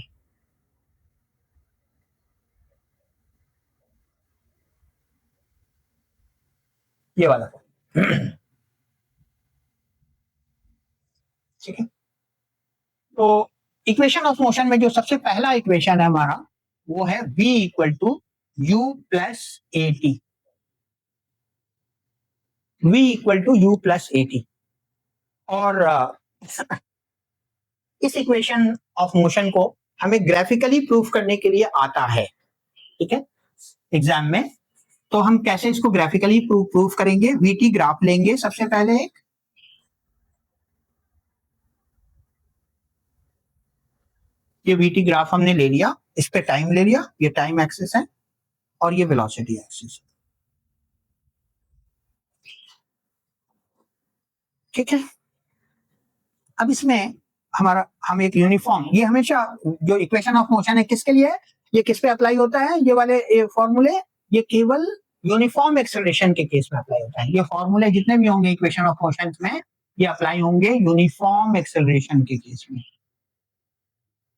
ये वाला ठीक है। तो इक्वेशन ऑफ मोशन में जो सबसे पहला इक्वेशन है हमारा वो है v equal to you plus A t. v equal to you plus A t. और इस इक्वेशन ऑफ मोशन को हमें ग्राफिकली प्रूफ करने के लिए आता है, ठीक है, एग्जाम में। तो हम कैसे इसको ग्राफिकली प्रूफ करेंगे? वीटी ग्राफ लेंगे सबसे पहले एक, ये वीटी ग्राफ हमने ले लिया, इस पे टाइम ले लिया, ये टाइम एक्सिस है और ये वेलोसिटी एक्सिस है, ठीक है। अब इसमें हम एक यूनिफॉर्म, ये हमेशा जो इक्वेशन ऑफ मोशन है किसके लिए है, ये किस पे अप्लाई होता है, ये वाले फॉर्मूले ये केवल यूनिफॉर्म एक्सेलरेशन के केस में अप्लाई होता है। ये फॉर्मूले जितने भी होंगे इक्वेशन ऑफ मोशन में ये अप्लाई होंगे यूनिफॉर्म एक्सेलरेशन के केस में,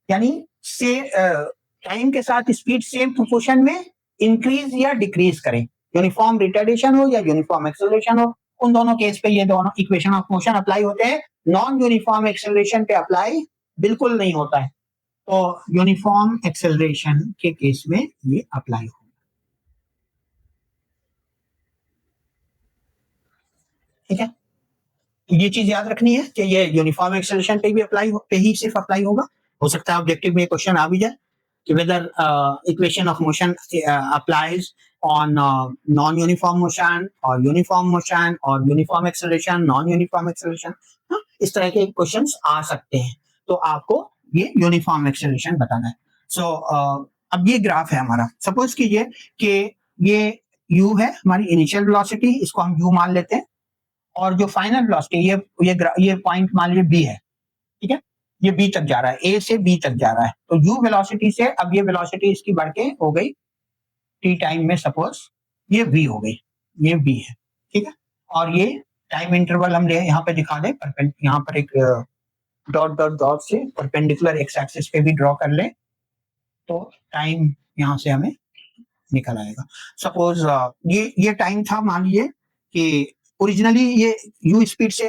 यानी से टाइम के साथ स्पीड सेम प्रोपोर्शन में इंक्रीज या डिक्रीज करें, यूनिफॉर्म रिटार्डेशन हो या यूनिफॉर्म एक्सेलरेशन हो, उन दोनों केस पे ये दोनों इक्वेशन ऑफ मोशन अप्लाई होते हैं। नॉन यूनिफॉर्म एक्सेलरेशन पे अप्लाई बिल्कुल नहीं होता है। तो यूनिफॉर्म एक्सेलरेशन के केस में ये अप्लाई होगा, ठीक है। ये चीज याद रखनी है कि ये यूनिफॉर्म एक्सेलरेशन पे भी पे ही सिर्फ अप्लाई होगा। हो सकता है ऑब्जेक्टिव में क्वेश्चन आ भी जाए कि whether equation of motion applies on non-uniform motion or uniform motion or uniform acceleration, non-uniform acceleration, इस तरह के क्वेश्चंस आ सकते हैं। तो आपको ये यूनिफॉर्म एक्सेलरेशन बताना है। सो अब ये ग्राफ है हमारा, सपोज कीजिए कि ये u है हमारी इनिशियल वेलोसिटी, इसको हम u मान लेते हैं, और जो फाइनल वेलोसिटी ये पॉइंट मान लीजिए b है, ठीक है, ये b तक जा रहा है, a से b तक जा रहा है। तो u वेलोसिटी से अब ये वेलोसिटी इसकी बढ़ के हो गई टी टाइम में, सपोज ये v हो गई, ये v है, ठीक है। और ये टाइम इंटरवल हम यहाँ पे दिखा दें, यहाँ पर एक डॉट डॉट डॉट से परपेंडिकुलर एक्स एक्सिस पे भी ड्रॉ कर ले तो टाइम यहाँ से हमें निकल आएगा। सपोज ये टाइम था, मान लीजिए कि ओरिजिनली ये u स्पीड से,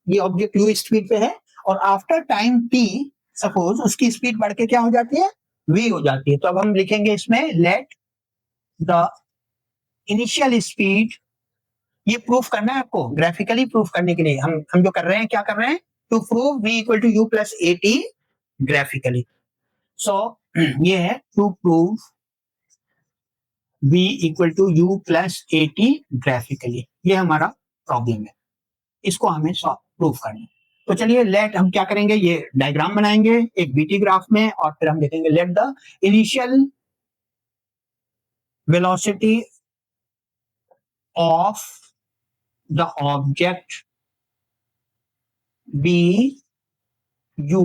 ये ऑब्जेक्ट u स्पीड पे है, और आफ्टर टाइम t सपोज उसकी स्पीड बढ़ के क्या हो जाती है, v हो जाती है। तो अब हम लिखेंगे इसमें लेट द इनिशियल स्पीड, ये प्रूफ करना है आपको, ग्राफिकली प्रूफ करने के लिए हम जो कर रहे हैं, क्या कर रहे हैं, to prove v equal to you plus A T graphically. So ये है to prove v equal to you plus A T graphically, ये हमारा प्रॉब्लम है, इसको हमें प्रूफ करना है। तो चलिए लेट हम क्या करेंगे, ये डायग्राम बनाएंगे एक बीटी ग्राफ में, और फिर हम लिखेंगे late the initial velocity of the object be u,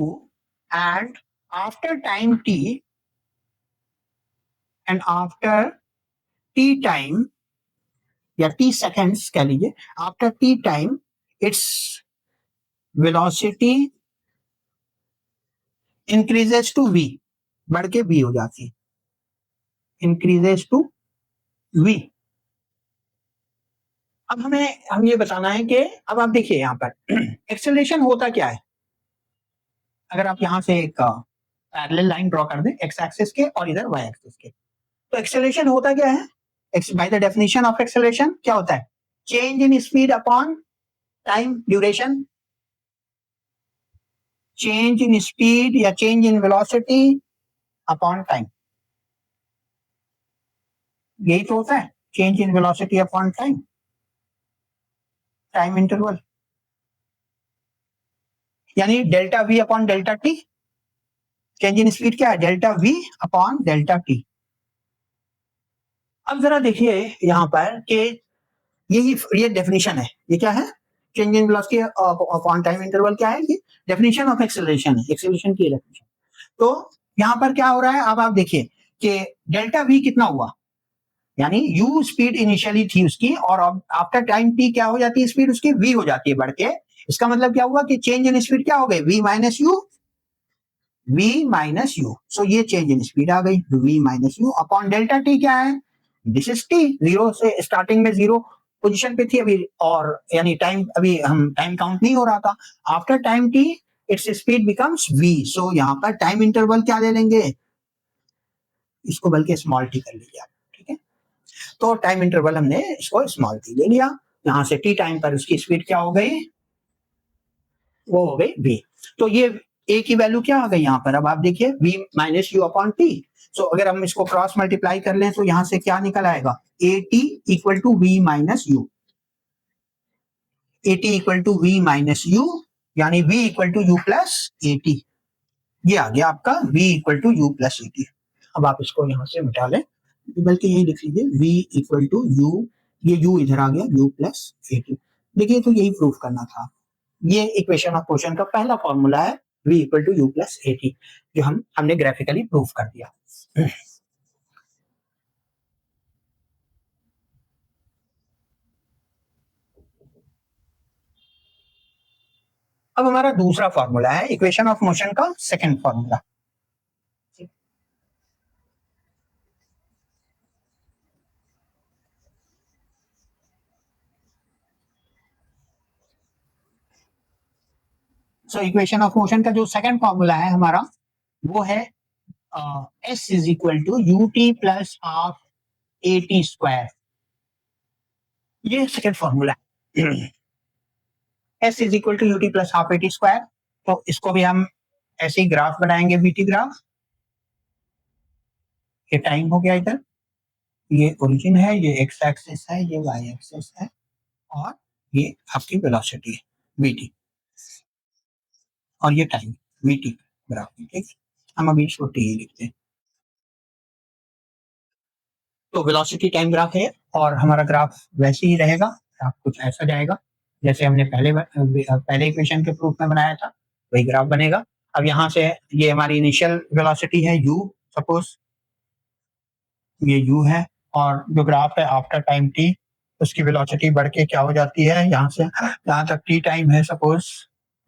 and after time t and after t time या t seconds कह लीजिए, after t time its velocity increases to v, बढ़ के v हो जाती है, increases to v। अब हम ये बताना है कि अब आप देखिए यहाँ पर एक्सेलरेशन होता क्या है। अगर आप यहाँ से एक पैरेलल लाइन ड्रॉ कर दें एक्स एक्सिस के और इधर वाई एक्सिस के, तो एक्सेलरेशन होता क्या है, by the definition of acceleration क्या होता है, change in speed upon time duration, change in speed या change in velocity upon time, यही तो होता है, change in velocity upon time, time interval, यानी delta V upon delta T. Change in speed क्या है, delta V upon delta T. अब जरा देखिए यहाँ पर कि ये डेफिनेशन है, ये क्या है, change in velocity upon time interval क्या है, ये डेफिनेशन ऑफ एक्सेलरेशन है, एक्सेलरेशन की डेफिनेशन। तो यहाँ पर क्या हो रहा है, अब आप देखिए कि डेल्टा वी कितना हुआ, यानी u स्पीड इनिशियली थी उसकी, और आफ्टर टाइम t क्या हो जाती है, स्पीड उसकी v हो जाती है बढ़ के। इसका मतलब क्या हुआ कि चेंज इन स्पीड क्या हो गई, v माइनस यू, सो ये चेंज इन स्पीड आ गई, v minus you upon delta t क्या है, दिस इज t, जीरो से स्टार्टिंग में जीरो पोजीशन पे थी अभी, और यानी टाइम अभी हम टाइम काउंट नहीं हो रहा था, after time t its speed becomes v, सो यहाँ पर टाइम इंटरवल क्या ले लेंगे, इसको बल्कि स्मॉल t कर लीजिए, ठीक है। तो टाइम इंटरवल हमने इसको स्मॉल t ले लिया, यहां से t टाइम पर उसकी स्पीड क्या हो गई, वो हो गई v। तो ये a की वैल्यू क्या आ गई यहाँ पर, अब आप देखिए v minus you upon T. So अगर हम इसको क्रॉस मल्टीप्लाई कर लें तो यहां से क्या निकल आएगा, a t equal to v minus u, a t equal to v minus u, यानी v equal to you plus A t, ये आ गया आपका v equal to you plus A t. अब आप इसको यहां से मिटा लें, बल्कि यही लिख लीजिए v इक्वल टू यू, ये u इधर आ गया u प्लस ए टी। देखिए तो यही प्रूफ करना था, ये इक्वेशन ऑफ मोशन का पहला फॉर्मूला है v equal to you plus A t, जो हमने ग्राफिकली प्रूफ कर दिया। अब हमारा दूसरा फॉर्मूला है इक्वेशन ऑफ मोशन का second formula. So equation of motion का जो सेकंड फॉर्मूला है हमारा, वो है s is equal to u t plus half a t square, ये सेकंड फॉर्मूला है। s is equal to u t plus half a t square, तो इसको भी हम ऐसे ही ग्राफ बनाएंगे, वीटी ग्राफ। ये टाइम हो गया इधर, ये ओरिजिन है, ये एक्स एक्सिस है, ये वाई एक्सिस है, और ये आपकी वेलोसिटी है वीटी, और ये टाइम वीटी ग्राफ, ठीक। हम अभी इसको टी लिखते हैं। तो वेलोसिटी टाइम ग्राफ है, और हमारा ग्राफ वैसे ही रहेगा, ग्राफ कुछ ऐसा जाएगा जैसे हमने पहले इक्वेशन के प्रूफ में बनाया था, वही ग्राफ बनेगा। अब यहाँ से ये हमारी इनिशियल वेलोसिटी है u, सपोज ये u है, और जो ग्राफ है आफ्टर टाइम t, उसकी वेलोसिटी बढ़ के क्या हो जाती है, यहाँ से यहाँ तक t टाइम है सपोज,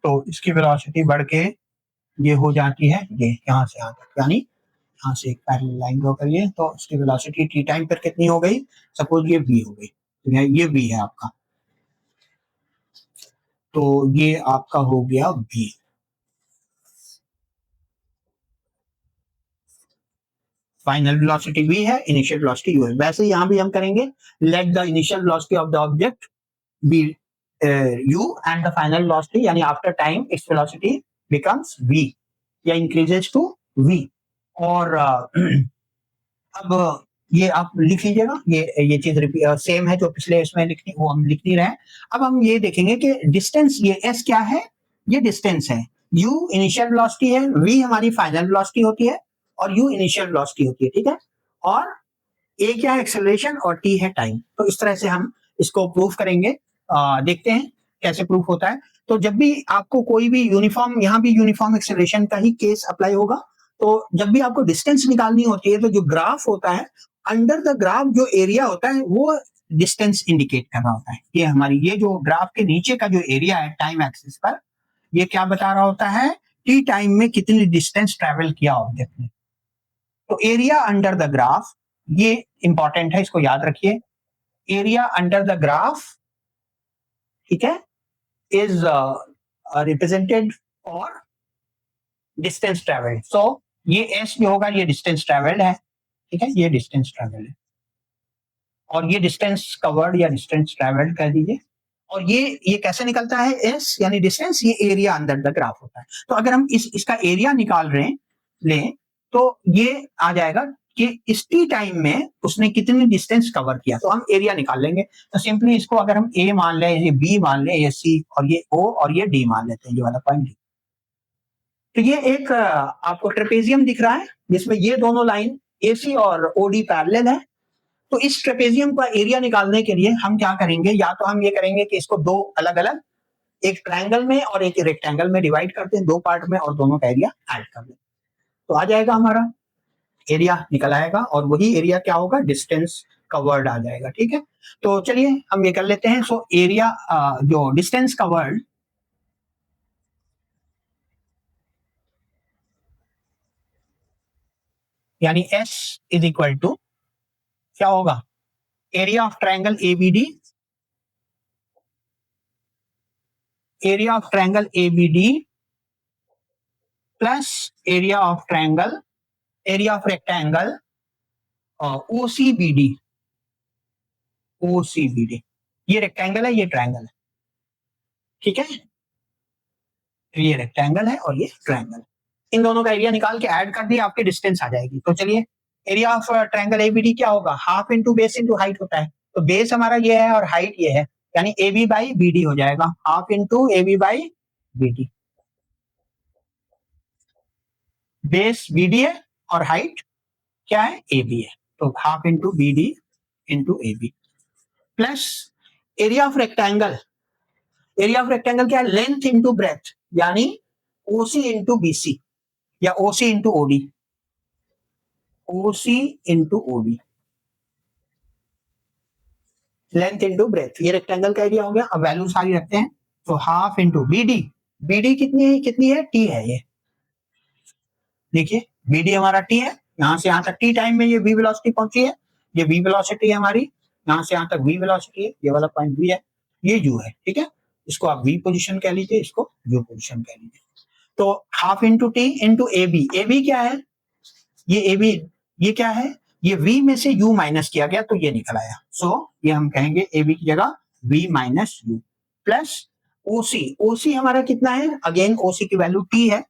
तो इसकी वेलोसिटी बढ़ के ये हो जाती है, ये यहाँ से यहाँ तक, यानी यहाँ से एक पैरेलल लाइन ड्रॉ करिए, तो उसकी वेलोसिटी t टाइम पर कितनी हो गई, सपोज ये v हो गई, तो ये v है आपका, तो ये आपका हो गया v। फाइनल वेलोसिटी v है, इनिशियल वेलोसिटी u है। वैसे यहाँ भी हम करेंगे, let the initial velocity of the object be u and the final velocity, यानी after time its velocity becomes v या इंक्रीजेस टू v। और अब ये आप लिख लीजिएगा, ये चीज सेम है जो पिछले इसमें लिखनी, वो हम लिख नहीं रहे हैं। अब हम ये देखेंगे कि डिस्टेंस, ये s क्या है, ये डिस्टेंस है, u इनिशियल वेलोसिटी है, v हमारी फाइनल वेलोसिटी होती है, और u इनिशियल वेलोसिटी होती है, ठीक है, और a क्या है, एक्सेलरेशन, और t है टाइम। तो इस तरह से हम इसको प्रूफ करेंगे, देखते हैं कैसे प्रूफ होता है। तो जब भी आपको कोई भी यूनिफॉर्म, यहाँ भी यूनिफॉर्म एक्सेलरेशन का ही केस अप्लाई होगा, तो जब भी आपको डिस्टेंस निकालनी होती है, तो जो ग्राफ होता है, अंडर द ग्राफ जो एरिया होता है वो डिस्टेंस इंडिकेट कर रहा होता है। ये हमारी, ये जो ग्राफ के नीचे का जो एरिया है टाइम एक्सिस पर, ये क्या बता रहा होता है, टी टाइम में कितनी डिस्टेंस ट्रेवल किया ऑब्जेक्ट ने। तो एरिया अंडर द ग्राफ, ये इंपॉर्टेंट है, इसको याद रखिए, एरिया अंडर द ग्राफ, ठीक है, is represented for distance travelled. So ये एस जो होगा, ये डिस्टेंस ट्रेवल्ड है, ठीक है, ये डिस्टेंस ट्रेवल्ड है, और ये डिस्टेंस कवर्ड या डिस्टेंस ट्रेवल्ड कह दीजिए। और ये कैसे निकलता है, एस यानी डिस्टेंस, ये एरिया अंडर द ग्राफ होता है। तो अगर हम इसका एरिया निकाल रहे लें, तो ये आ जाएगा कि इस टी टाइम में उसने कितनी डिस्टेंस कवर किया, तो हम एरिया निकाल लेंगे। तो सिंपली इसको अगर हम ए मान लें, ये बी मान लें, ये सी, और ये ओ, और ये डी मान लेते हैं, ये वाला पॉइंट। तो ये एक आपको ट्रेपेजियम दिख रहा है, जिसमें ये दोनों लाइन एसी और ओडी पैरेलल है। तो इस ट्रेपेजियम का एरिया निकालने के लिए हम क्या करेंगे, या तो हम ये करेंगे कि इसको दो अलग अलग एक ट्रायंगल में और एक रेक्टेंगल में डिवाइड करते हैं, दो पार्ट में, और दोनों का एरिया ऐड कर दें, तो आ जाएगा हमारा एरिया निकल आएगा, और वही एरिया क्या होगा, डिस्टेंस कवर्ड आ जाएगा। ठीक है, तो चलिए हम ये कर लेते हैं। सो एरिया जो डिस्टेंस कवर्ड, यानी S इज इक्वल टू क्या होगा, area of triangle ABD, area of triangle ABD plus area of triangle, area of rectangle OCBD, OCBD। ये रेक्टेंगल है, ये ट्रायंगल है, ठीक है, ये रेक्टेंगल है और ये ट्रायंगल। इन दोनों का एरिया निकाल के ऐड कर दिया, आपके डिस्टेंस आ जाएगी। तो चलिए, एरिया ऑफ ट्रायंगल ABD क्या होगा, half into base into height होता है, तो बेस हमारा ये है और हाइट ये है, यानी AB बाई BD हो जाएगा, half into AB by BD। Base BD है और हाइट क्या है, AB है, तो half into BD into AB plus area of rectangle, area of rectangle क्या है, लेंथ इंटू ब्रेथ, यानी OC इंटू BC या OC into OD, OC into OD, length into breadth, ये रेक्टेंगल का एरिया हो गया। अब वैल्यू सारी रखते हैं, तो हाफ इंटू BD, BD कितनी है, T है, ये देखिए BD हमारा T है, यहां से यहां तक T टाइम में ये V वेलोसिटी पहुंची है, ये V वेलोसिटी है हमारी, यहां से यहां तक V वेलोसिटी है, ये वाला पॉइंट V है, ये U है, ठीक है, इसको आप V पोजीशन कह लीजिए, इसको U पोजीशन कह लीजिए। तो half into T into AB, AB क्या है, ये AB, ये क्या है, ये V में से U माइनस किया गया, तो ये निकल आया। सो ये हम कहेंगे AB की जगह V minus U plus OC, OC हमारा कितना है, अगेन OC की वैल्यू T है,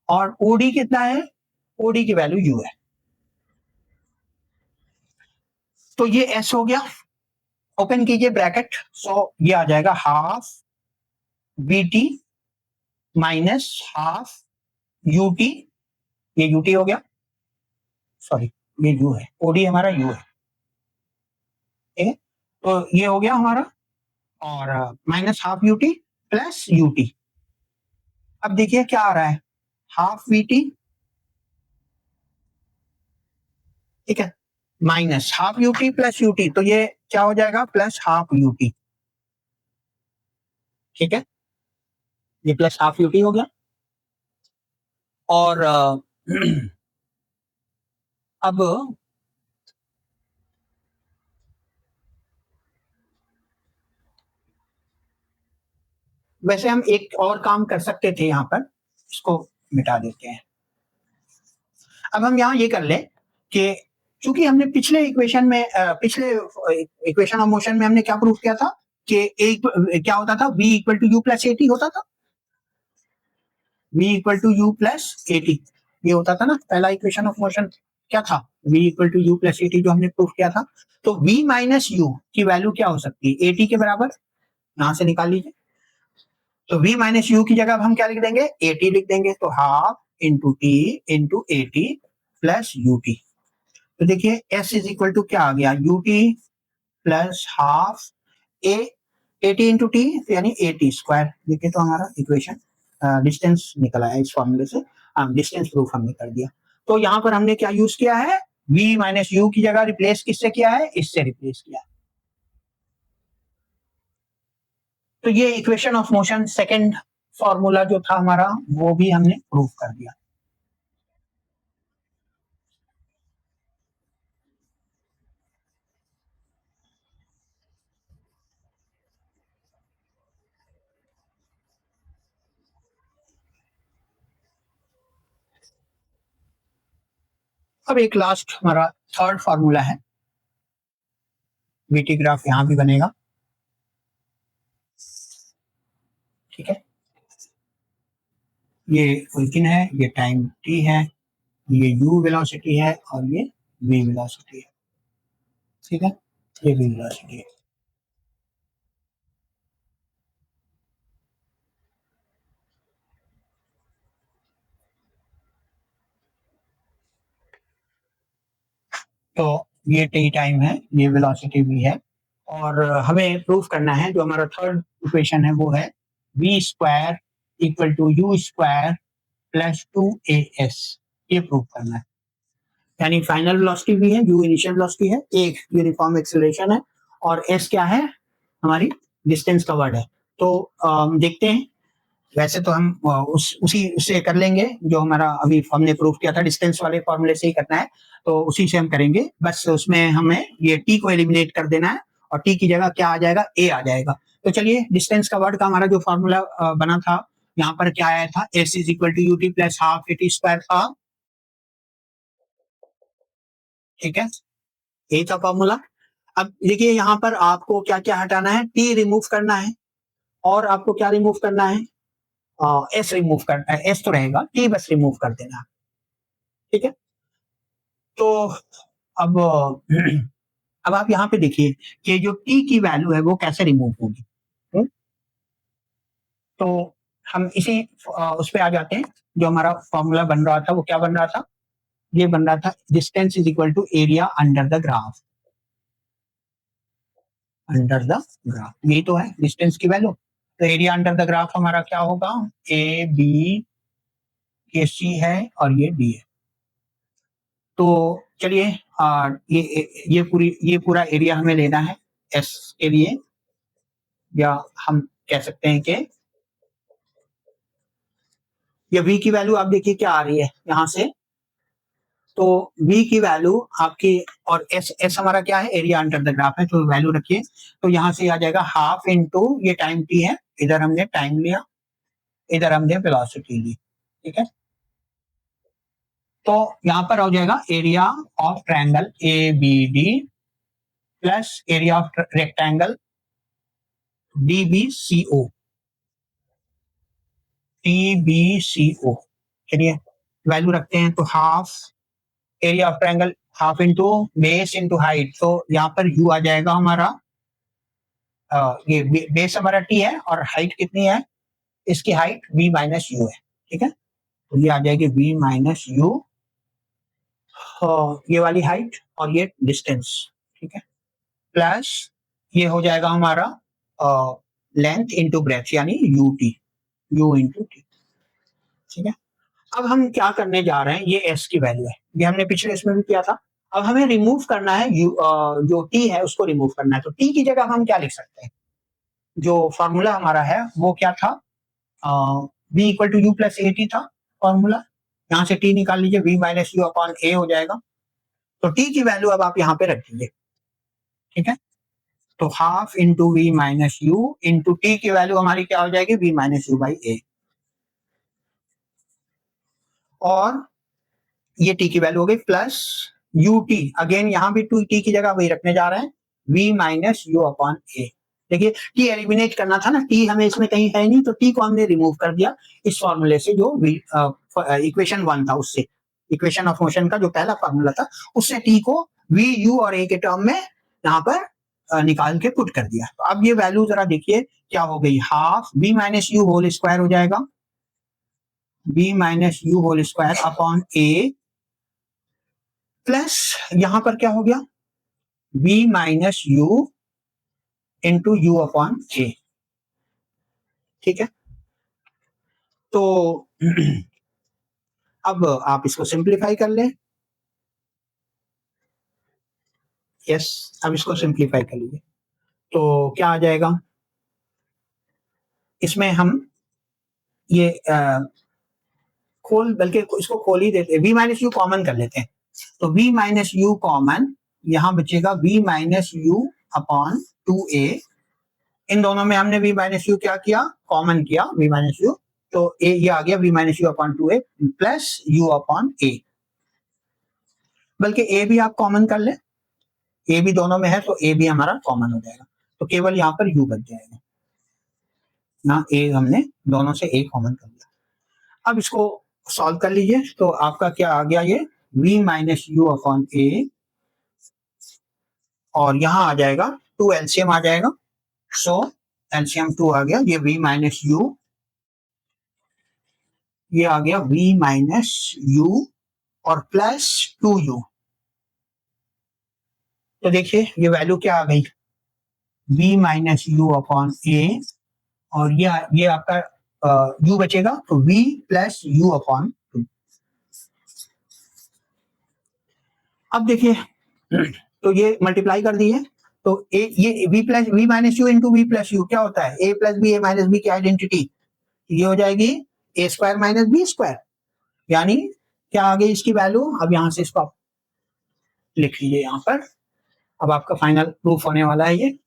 और OD कितना है, OD की वैल्यू U है, तो ये S हो गया, ओपन कीजिए ब्रैकेट, सो ये आ जाएगा half BT minus half UT, ये UT हो गया, सॉरी ये U है, OD हमारा U है, ठीक है, तो ये हो गया हमारा, और minus half UT plus UT। अब देखिए क्या आ रहा है, हाफ VT, ठीक है, minus half UT plus UT, तो ये क्या हो जाएगा, प्लस हाफ UT, ठीक है, ये प्लस हाफ UT हो गया। और अब वैसे हम एक और काम कर सकते थे यहाँ पर, इसको मिटा देते हैं। अब हम यहाँ ये कर ले कि चूंकि हमने पिछले इक्वेशन में पिछले इक्वेशन ऑफ मोशन में हमने क्या प्रूव किया था कि एक क्या होता था, V equal to you plus a t होता था, V equal to you plus a t, ये होता था ना पहला इक्वेशन ऑफ मोशन, क्या था, V equal to you plus a t, जो हमने प्रूव किया था। तो V माइनस यू की वैल्यू क्या हो सकती है, एटी के बराबर, यहां से निकाल लीजिए। तो V माइनस यू की जगह हम क्या लिख देंगे, एटी लिख देंगे, तो half into T into eighty plus UT. तो देखिए S इज इक्वल टू क्या आ गया, यूटी प्लस हाफ ए, एटी इंटू टी यानी एटी स्क्वायर। देखिए तो हमारा इक्वेशन डिस्टेंस निकल आया, इस फॉर्मूले से डिस्टेंस प्रूफ हमने कर दिया। तो यहाँ पर हमने क्या यूज किया है, V माइनस यू की जगह रिप्लेस किससे किया है, इससे रिप्लेस किया है। तो ये equation of motion second formula जो था हमारा, वो भी हमने प्रूफ कर दिया। अब एक लास्ट हमारा थर्ड फॉर्मूला है, वीटी ग्राफ यहां भी बनेगा, ठीक है, ये ओरिजिन है, ये टाइम टी है, ये u वेलोसिटी है और ये v वेलोसिटी है, ठीक है, ये v वेलोसिटी है। तो ये टी टाइम है, ये वेलोसिटी भी है, और हमें प्रूफ करना है, जो हमारा थर्ड इक्वेशन है वो है v square equal to u square plus 2as, ये प्रूव करना है। यानी फाइनल वेलोसिटी भी है, यू इनिशियल वेलोसिटी है, एक यूनिफॉर्म एक्सेलरेशन है, और एस क्या है, हमारी डिस्टेंस कवर्ड है। तो देखते हैं, वैसे तो हम उसी से कर लेंगे जो हमारा अभी हमने प्रूव किया था, डिस्टेंस वाले फॉर्मूले से ही करना है, तो उसी से हम करेंगे। बस उसमें हमें ये टी को एलिमिनेट कर देना है, और टी की जगह क्या आ जाएगा, ए आ जाएगा। तो चलिए, डिस्टेंस कवर्ड का हमारा जो फॉर्मूला बना था, यहाँ पर क्या आया था, s is equal to u t plus half a t square था, ठीक है, यही था फॉर्मूला। अब देखिए, यहाँ पर आपको क्या क्या हटाना है, टी रिमूव करना है, और आपको क्या रिमूव करना है, एस रिमूव करना है, एस तो रहेगा, टी बस रिमूव कर देना, ठीक है। तो अब अब आप यहाँ पे देखिए कि जो टी की वैल्यू है वो कैसे रिमूव होगी। तो हम इसी उस पे आ जाते हैं, जो हमारा फॉर्मूला बन रहा था वो क्या बन रहा था, ये बन रहा था distance is equal to area under the graph, under the graph, यही तो है डिस्टेंस की वैल्यू। तो एरिया अंडर द ग्राफ हमारा क्या होगा, ए बी, ये सी है और ये डी है। तो चलिए, ये पूरा एरिया हमें लेना है एस के लिए, या हम कह सकते हैं कि ये v की वैल्यू आप देखिए क्या आ रही है यहाँ से, तो v की वैल्यू आपकी, और s हमारा क्या है, एरिया अंडर द ग्राफ है, तो वैल्यू रखिए। तो यहाँ से आ जाएगा हाफ इंटू, ये टाइम t है, इधर हमने टाइम लिया, इधर हमने वेलोसिटी ली, ठीक है। तो यहाँ पर हो जाएगा area of triangle A B D plus area of rectangle D B C O, T B C O, चलिए वैल्यू रखते हैं। तो half area of triangle, half into base into height, तो यहाँ पर u आ जाएगा हमारा, ये बेस हमारा t है और हाइट कितनी है, इसकी हाइट v माइनस यू है, ठीक है। तो ये आ जाएगी v माइनस यू, ये वाली हाइट और ये डिस्टेंस, ठीक है, प्लस ये हो जाएगा हमारा लेंथ इंटू ब्रेथ, यानी U T, you into T, ठीक है। अब हम क्या करने जा रहे हैं, ये s की वैल्यू है, ये हमने पिछले इसमें भी किया था। अब हमें रिमूव करना है जो t है उसको रिमूव करना है। तो t की जगह हम क्या लिख सकते हैं, जो फॉर्मूला हमारा है वो क्या था, v equal to you plus A t था फॉर्मूला, यहाँ से t निकाल लीजिए, v minus you upon a हो जाएगा। तो t की वैल्यू अब आप यहाँ पे रख दीजिए, ठीक है। तो half into v minus you into t की वैल्यू हमारी क्या हो जाएगी, v minus u by a, और ये टी की वैल्यू हो गई प्लस यू टी, अगेन यहाँ भी टू टी की जगह वही रखने जा रहे हैं, v माइनस यू अपॉन ए। देखिए टी एलिमिनेट करना था ना, टी हमें इसमें कहीं है नहीं, तो टी को हमने रिमूव कर दिया इस फॉर्मूले से, जो इक्वेशन 1 था उससे, इक्वेशन ऑफ मोशन का जो पहला फॉर्मूला था उससे टी को v u और a के टर्म में यहाँ पर निकाल के पुट कर दिया। तो अब ये वैल्यू जरा देखिए क्या हो गई, half v minus U whole square हो जाएगा, v minus U whole square upon a, plus यहां पर क्या हो गया, v minus you into U upon A, ठीक है। तो अब आप इसको सिंप्लीफाई कर लें, यस, अब इसको सिंप्लीफाई कर लीजिए, तो क्या आ जाएगा, इसमें हम ये बल्कि इसको खोल ही देते, v माइनस यू कॉमन कर लेते हैं। तो v माइनस यू कॉमन, यहां बचेगा v minus you upon 2a, इन दोनों में हमने v माइनस यू क्या किया, कॉमन किया v माइनस यू, तो a ये आ गया v minus you upon 2a plus u upon a, बल्कि a भी आप कॉमन कर ले, a भी दोनों में है तो a भी हमारा कॉमन हो जाएगा, तो केवल यहाँ पर u बच जाएगा ना, a हमने दोनों से a कॉमन कर लिया। अब इसको सॉल्व कर लीजिए, तो आपका क्या आ गया, ये v minus you upon a, और यहां आ जाएगा 2 एलसीएम आ जाएगा, सो एलसीएम 2 आ गया, ये v माइनस यू, ये आ गया v माइनस यू और प्लस 2u, तो देखिए ये वैल्यू क्या आ गई, v माइनस यू अपॉन ए और ये आपका u बचेगा, तो v प्लस u अपॉन 2। अब देखिए तो ये मल्टीप्लाई कर दिए, तो ये v plus v minus you into v plus u क्या होता है, a plus b a minus b की आइडेंटिटी, ये हो जाएगी a square minus b square, यानी क्या आ गई इसकी वैल्यू। अब यहां से इसको आप लिख लीजिए यहाँ पर, अब आपका फाइनल प्रूफ होने वाला है, ये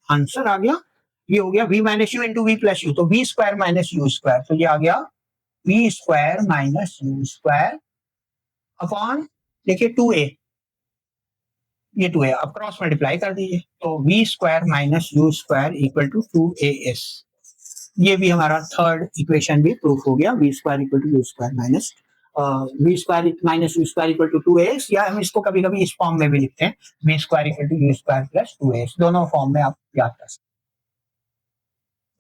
आंसर आ गया, ये हो गया v minus you into v plus u, तो v square minus u square, तो ये आ गया v square minus u square upon देखिए 2a, ये 2a अब क्रॉस मल्टीप्लाई कर दीजिए, तो v square minus u square equal to 2as, ये भी हमारा थर्ड इक्वेशन भी प्रूफ हो गया, v square equal to u square minus v square minus u square equal to 2as, या हम इसको कभी कभी इस फॉर्म में भी लिखते हैं v square equal to u square plus 2as, दोनों फॉर्म में आप याद कर सकते।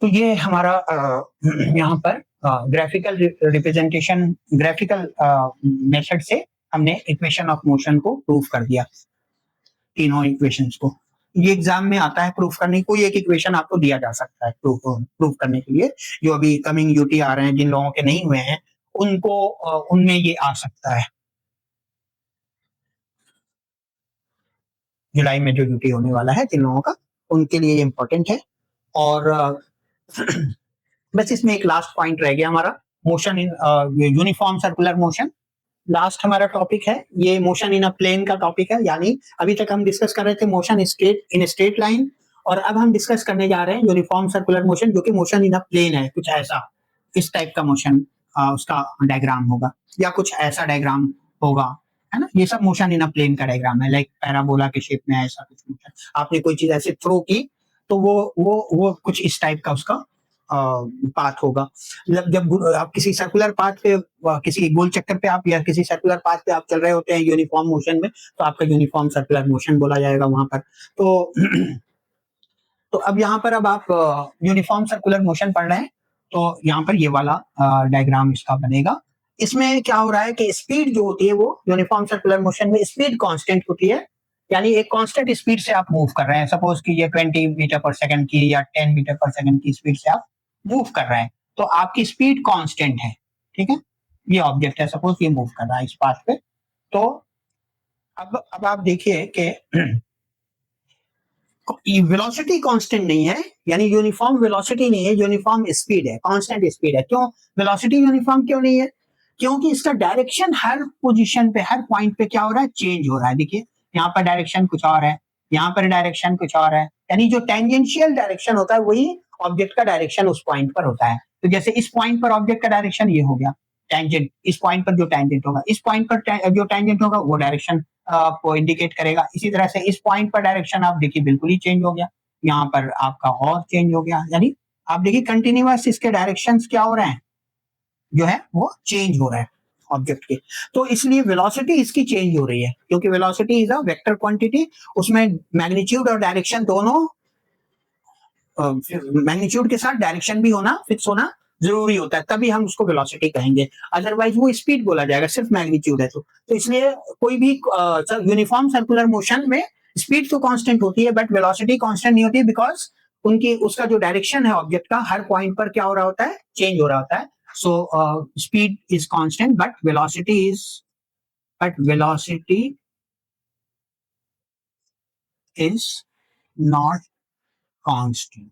तो ये हमारा यहाँ पर ग्राफिकल रिप्रेजेंटेशन, ग्राफिकल मेथड से हमने इक्वेशन ऑफ मोशन को प्रूफ कर दिया, तीनों इक्वेशंस को। ये एग्जाम में आता है प्रूफ करने, कोई एक इक्वेशन आपको दिया जा सकता है प्रूफ करने के लिए, जो अभी कमिंग यूटी आ रहे हैं, जिन लोगों के नहीं हुए हैं उनको उनमें ये आ सकता है, जुलाई में जो यूटी होने वाला है जिन लोगों का, उनके लिए इम्पोर्टेंट है। और बस इसमें एक लास्ट पॉइंट रह गया हमारा, motion in uniform circular motion, last हमारा टॉपिक है, ये मोशन इन अ प्लेन का टॉपिक है, यानी अभी तक हम डिस्कस कर रहे थे motion straight in straight line, और अब हम डिस्कस करने जा रहे हैं यूनिफॉर्म सर्कुलर मोशन, जो कि मोशन इन अ प्लेन है, कुछ ऐसा इस टाइप का मोशन उसका डायग्राम होगा, या कुछ ऐसा डायग्राम होगा, है ना, ये सब मोशन इन अ प्लेन का डायग्राम है, लाइक पैराबोला के शेप में ऐसा कुछ मोशन, आपने कोई चीज ऐसे थ्रो की तो वो कुछ इस टाइप का उसका पाथ होगा। मतलब जब आप किसी सर्कुलर पाथ पे, किसी गोल चक्कर पे आप, या किसी सर्कुलर पाथ पे आप चल रहे होते हैं यूनिफॉर्म मोशन में, तो आपका यूनिफॉर्म सर्कुलर मोशन बोला जाएगा वहां पर। तो तो अब यहाँ पर अब आप यूनिफॉर्म सर्कुलर मोशन पढ़ रहे हैं, तो यहाँ पर ये वाला डायग्राम इसका बनेगा। इसमें क्या हो रहा है कि स्पीड जो होती है वो यूनिफॉर्म सर्कुलर मोशन में स्पीड कांस्टेंट होती है, यानी एक कांस्टेंट स्पीड से आप मूव कर रहे हैं, सपोज कि ये 20 मीटर पर सेकंड की या 10 मीटर पर सेकंड की स्पीड से आप मूव कर रहे हैं, तो आपकी स्पीड कांस्टेंट है, ठीक है, ये ऑब्जेक्ट है, सपोज ये मूव कर रहा है इस पाथ पे, तो अब आप देखिए कि वेलोसिटी कांस्टेंट नहीं है, यानी यूनिफॉर्म वेलोसिटी नहीं है, यूनिफॉर्म स्पीड है, कांस्टेंट स्पीड है। क्यों वेलोसिटी यूनिफॉर्म क्यों नहीं है, क्योंकि इसका डायरेक्शन हर पोजीशन पे, हर पॉइंट पे क्या हो रहा है, चेंज हो रहा है। देखिए यहाँ पर डायरेक्शन कुछ और है, यहाँ पर डायरेक्शन कुछ और है, यानी जो टेंजेंशियल डायरेक्शन होता है वही ऑब्जेक्ट का डायरेक्शन उस पॉइंट पर होता है। तो जैसे इस पॉइंट पर ऑब्जेक्ट का डायरेक्शन ये हो गया टेंजेंट, इस पॉइंट पर जो टेंजेंट होगा, इस पॉइंट पर जो टेंजेंट होगा वो डायरेक्शन आपको इंडिकेट करेगा। इसी तरह से इस पॉइंट पर डायरेक्शन आप देखिए बिल्कुल ही चेंज हो गया, यहाँ पर आपका और चेंज हो गया, यानी आप देखिए कंटिन्यूअस इसके डायरेक्शंस क्या हो रहे हैं, जो है वो चेंज हो रहा है ऑब्जेक्ट के। तो इसलिए वेलोसिटी इसकी चेंज हो रही है, क्योंकि velocity is a vector quantity, उसमें मैग्नीट्यूड और डायरेक्शन दोनों, मैग्नीट्यूड के साथ डायरेक्शन भी होना, फिक्स होना जरूरी होता है, तभी हम उसको वेलोसिटी कहेंगे, अदरवाइज वो स्पीड बोला जाएगा, सिर्फ मैग्नीट्यूड है। तो इसलिए कोई भी यूनिफॉर्म सर्कुलर मोशन में स्पीड तो कांस्टेंट होती है, बट वेलोसिटी कांस्टेंट नहीं होती है, बिकॉज उनकी उसका जो डायरेक्शन है ऑब्जेक्ट का हर पॉइंट पर क्या हो रहा होता है, चेंज हो रहा होता है। So speed is constant but velocity is not constant,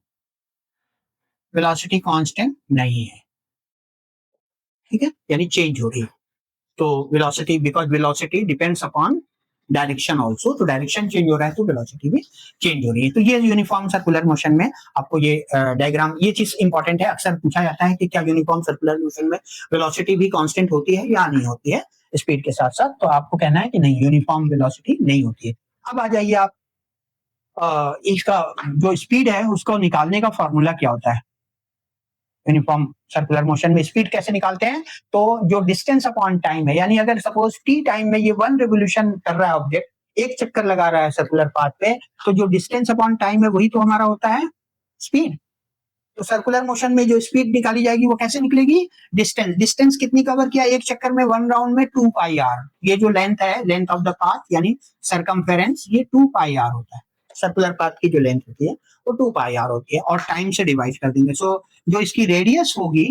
velocity constant नहीं है, ठीक है, यानी चेंज हो रही है। तो velocity, because velocity depends upon direction also, तो डायरेक्शन चेंज हो रहा है तो वेलोसिटी भी चेंज हो रही है। तो ये यूनिफॉर्म सर्कुलर मोशन में आपको ये डायग्राम, ये चीज इंपॉर्टेंट है, अक्सर पूछा जाता है कि क्या यूनिफॉर्म सर्कुलर मोशन में वेलोसिटी भी कांस्टेंट होती है या नहीं होती है स्पीड के साथ साथ, तो आपको कहना है कि नहीं, यूनिफॉर्म वेलोसिटी नहीं होती है। अब आ जाइए आप इसका जो स्पीड है उसको निकालने का फॉर्मूला क्या होता है, यूनिफॉर्म सर्कुलर मोशन में स्पीड कैसे निकालते हैं, तो जो डिस्टेंस अपॉन टाइम है, यानी अगर सपोज टी टाइम में ये 1 रिवोल्यूशन कर रहा है ऑब्जेक्ट, एक चक्कर लगा रहा है सर्कुलर पाथ पे, तो जो डिस्टेंस अपॉन टाइम है वही तो हमारा होता है स्पीड। तो सर्कुलर मोशन में जो स्पीड निकाली जाएगी वो कैसे निकलेगी, डिस्टेंस कितनी कवर किया एक चक्कर में, 1 राउंड में 2 पाई आर, ये जो लेंथ है, लेंथ ऑफ द पाथ यानी सरकमफेरेंस, ये 2 पाई आर होता है। सर्कुलर पाथ की जो लेंथ होती है वो 2 पाई आर होती है, और टाइम से डिवाइड कर देंगे। सो जो इसकी रेडियस होगी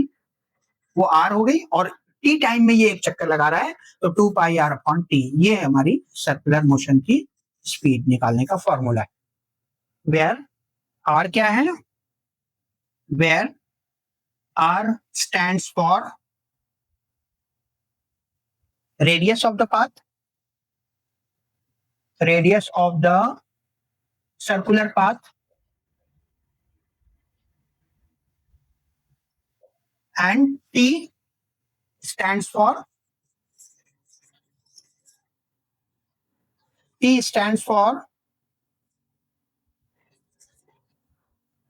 वो आर हो गई, और टी टाइम में ये एक चक्कर लगा रहा है, तो 2 पाई आर अपॉन टी, ये हमारी सर्कुलर मोशन की स्पीड निकालने का फॉर्मूला है। वेयर आर क्या है? Where r stands for radius of the path, radius of the circular path, and T stands for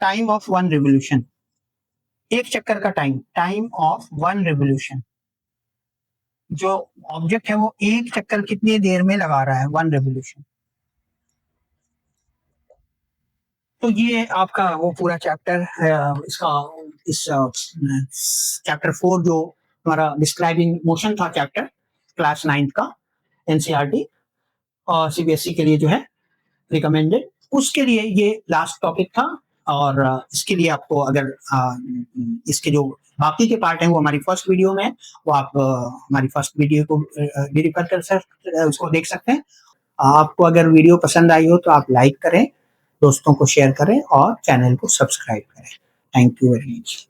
time of one revolution, एक चक्कर का टाइम ऑफ वन रिवोल्यूशन। जो ऑब्जेक्ट है वो एक चक्कर कितनी देर में लगा रहा है, वन रिवोल्यूशन। तो ये आपका वो पूरा चैप्टर है इसका, इस चैप्टर 4 जो हमारा डिस्क्राइबिंग मोशन था चैप्टर क्लास 9 का एनसीईआरटी और सीबीएसई के लिए जो है रिकमेंडेड, उसके लिए ये लास्ट टॉपिक था। और इसके लिए आपको अगर इसके जो बाकी के पार्ट हैं वो हमारी फर्स्ट वीडियो में है, वो आप हमारी फर्स्ट वीडियो को भी रिफर कर सकते, उसको देख सकते हैं। आपको अगर वीडियो पसंद आई हो तो आप लाइक करें, दोस्तों को शेयर करें और चैनल को सब्सक्राइब करें। Thank you very much.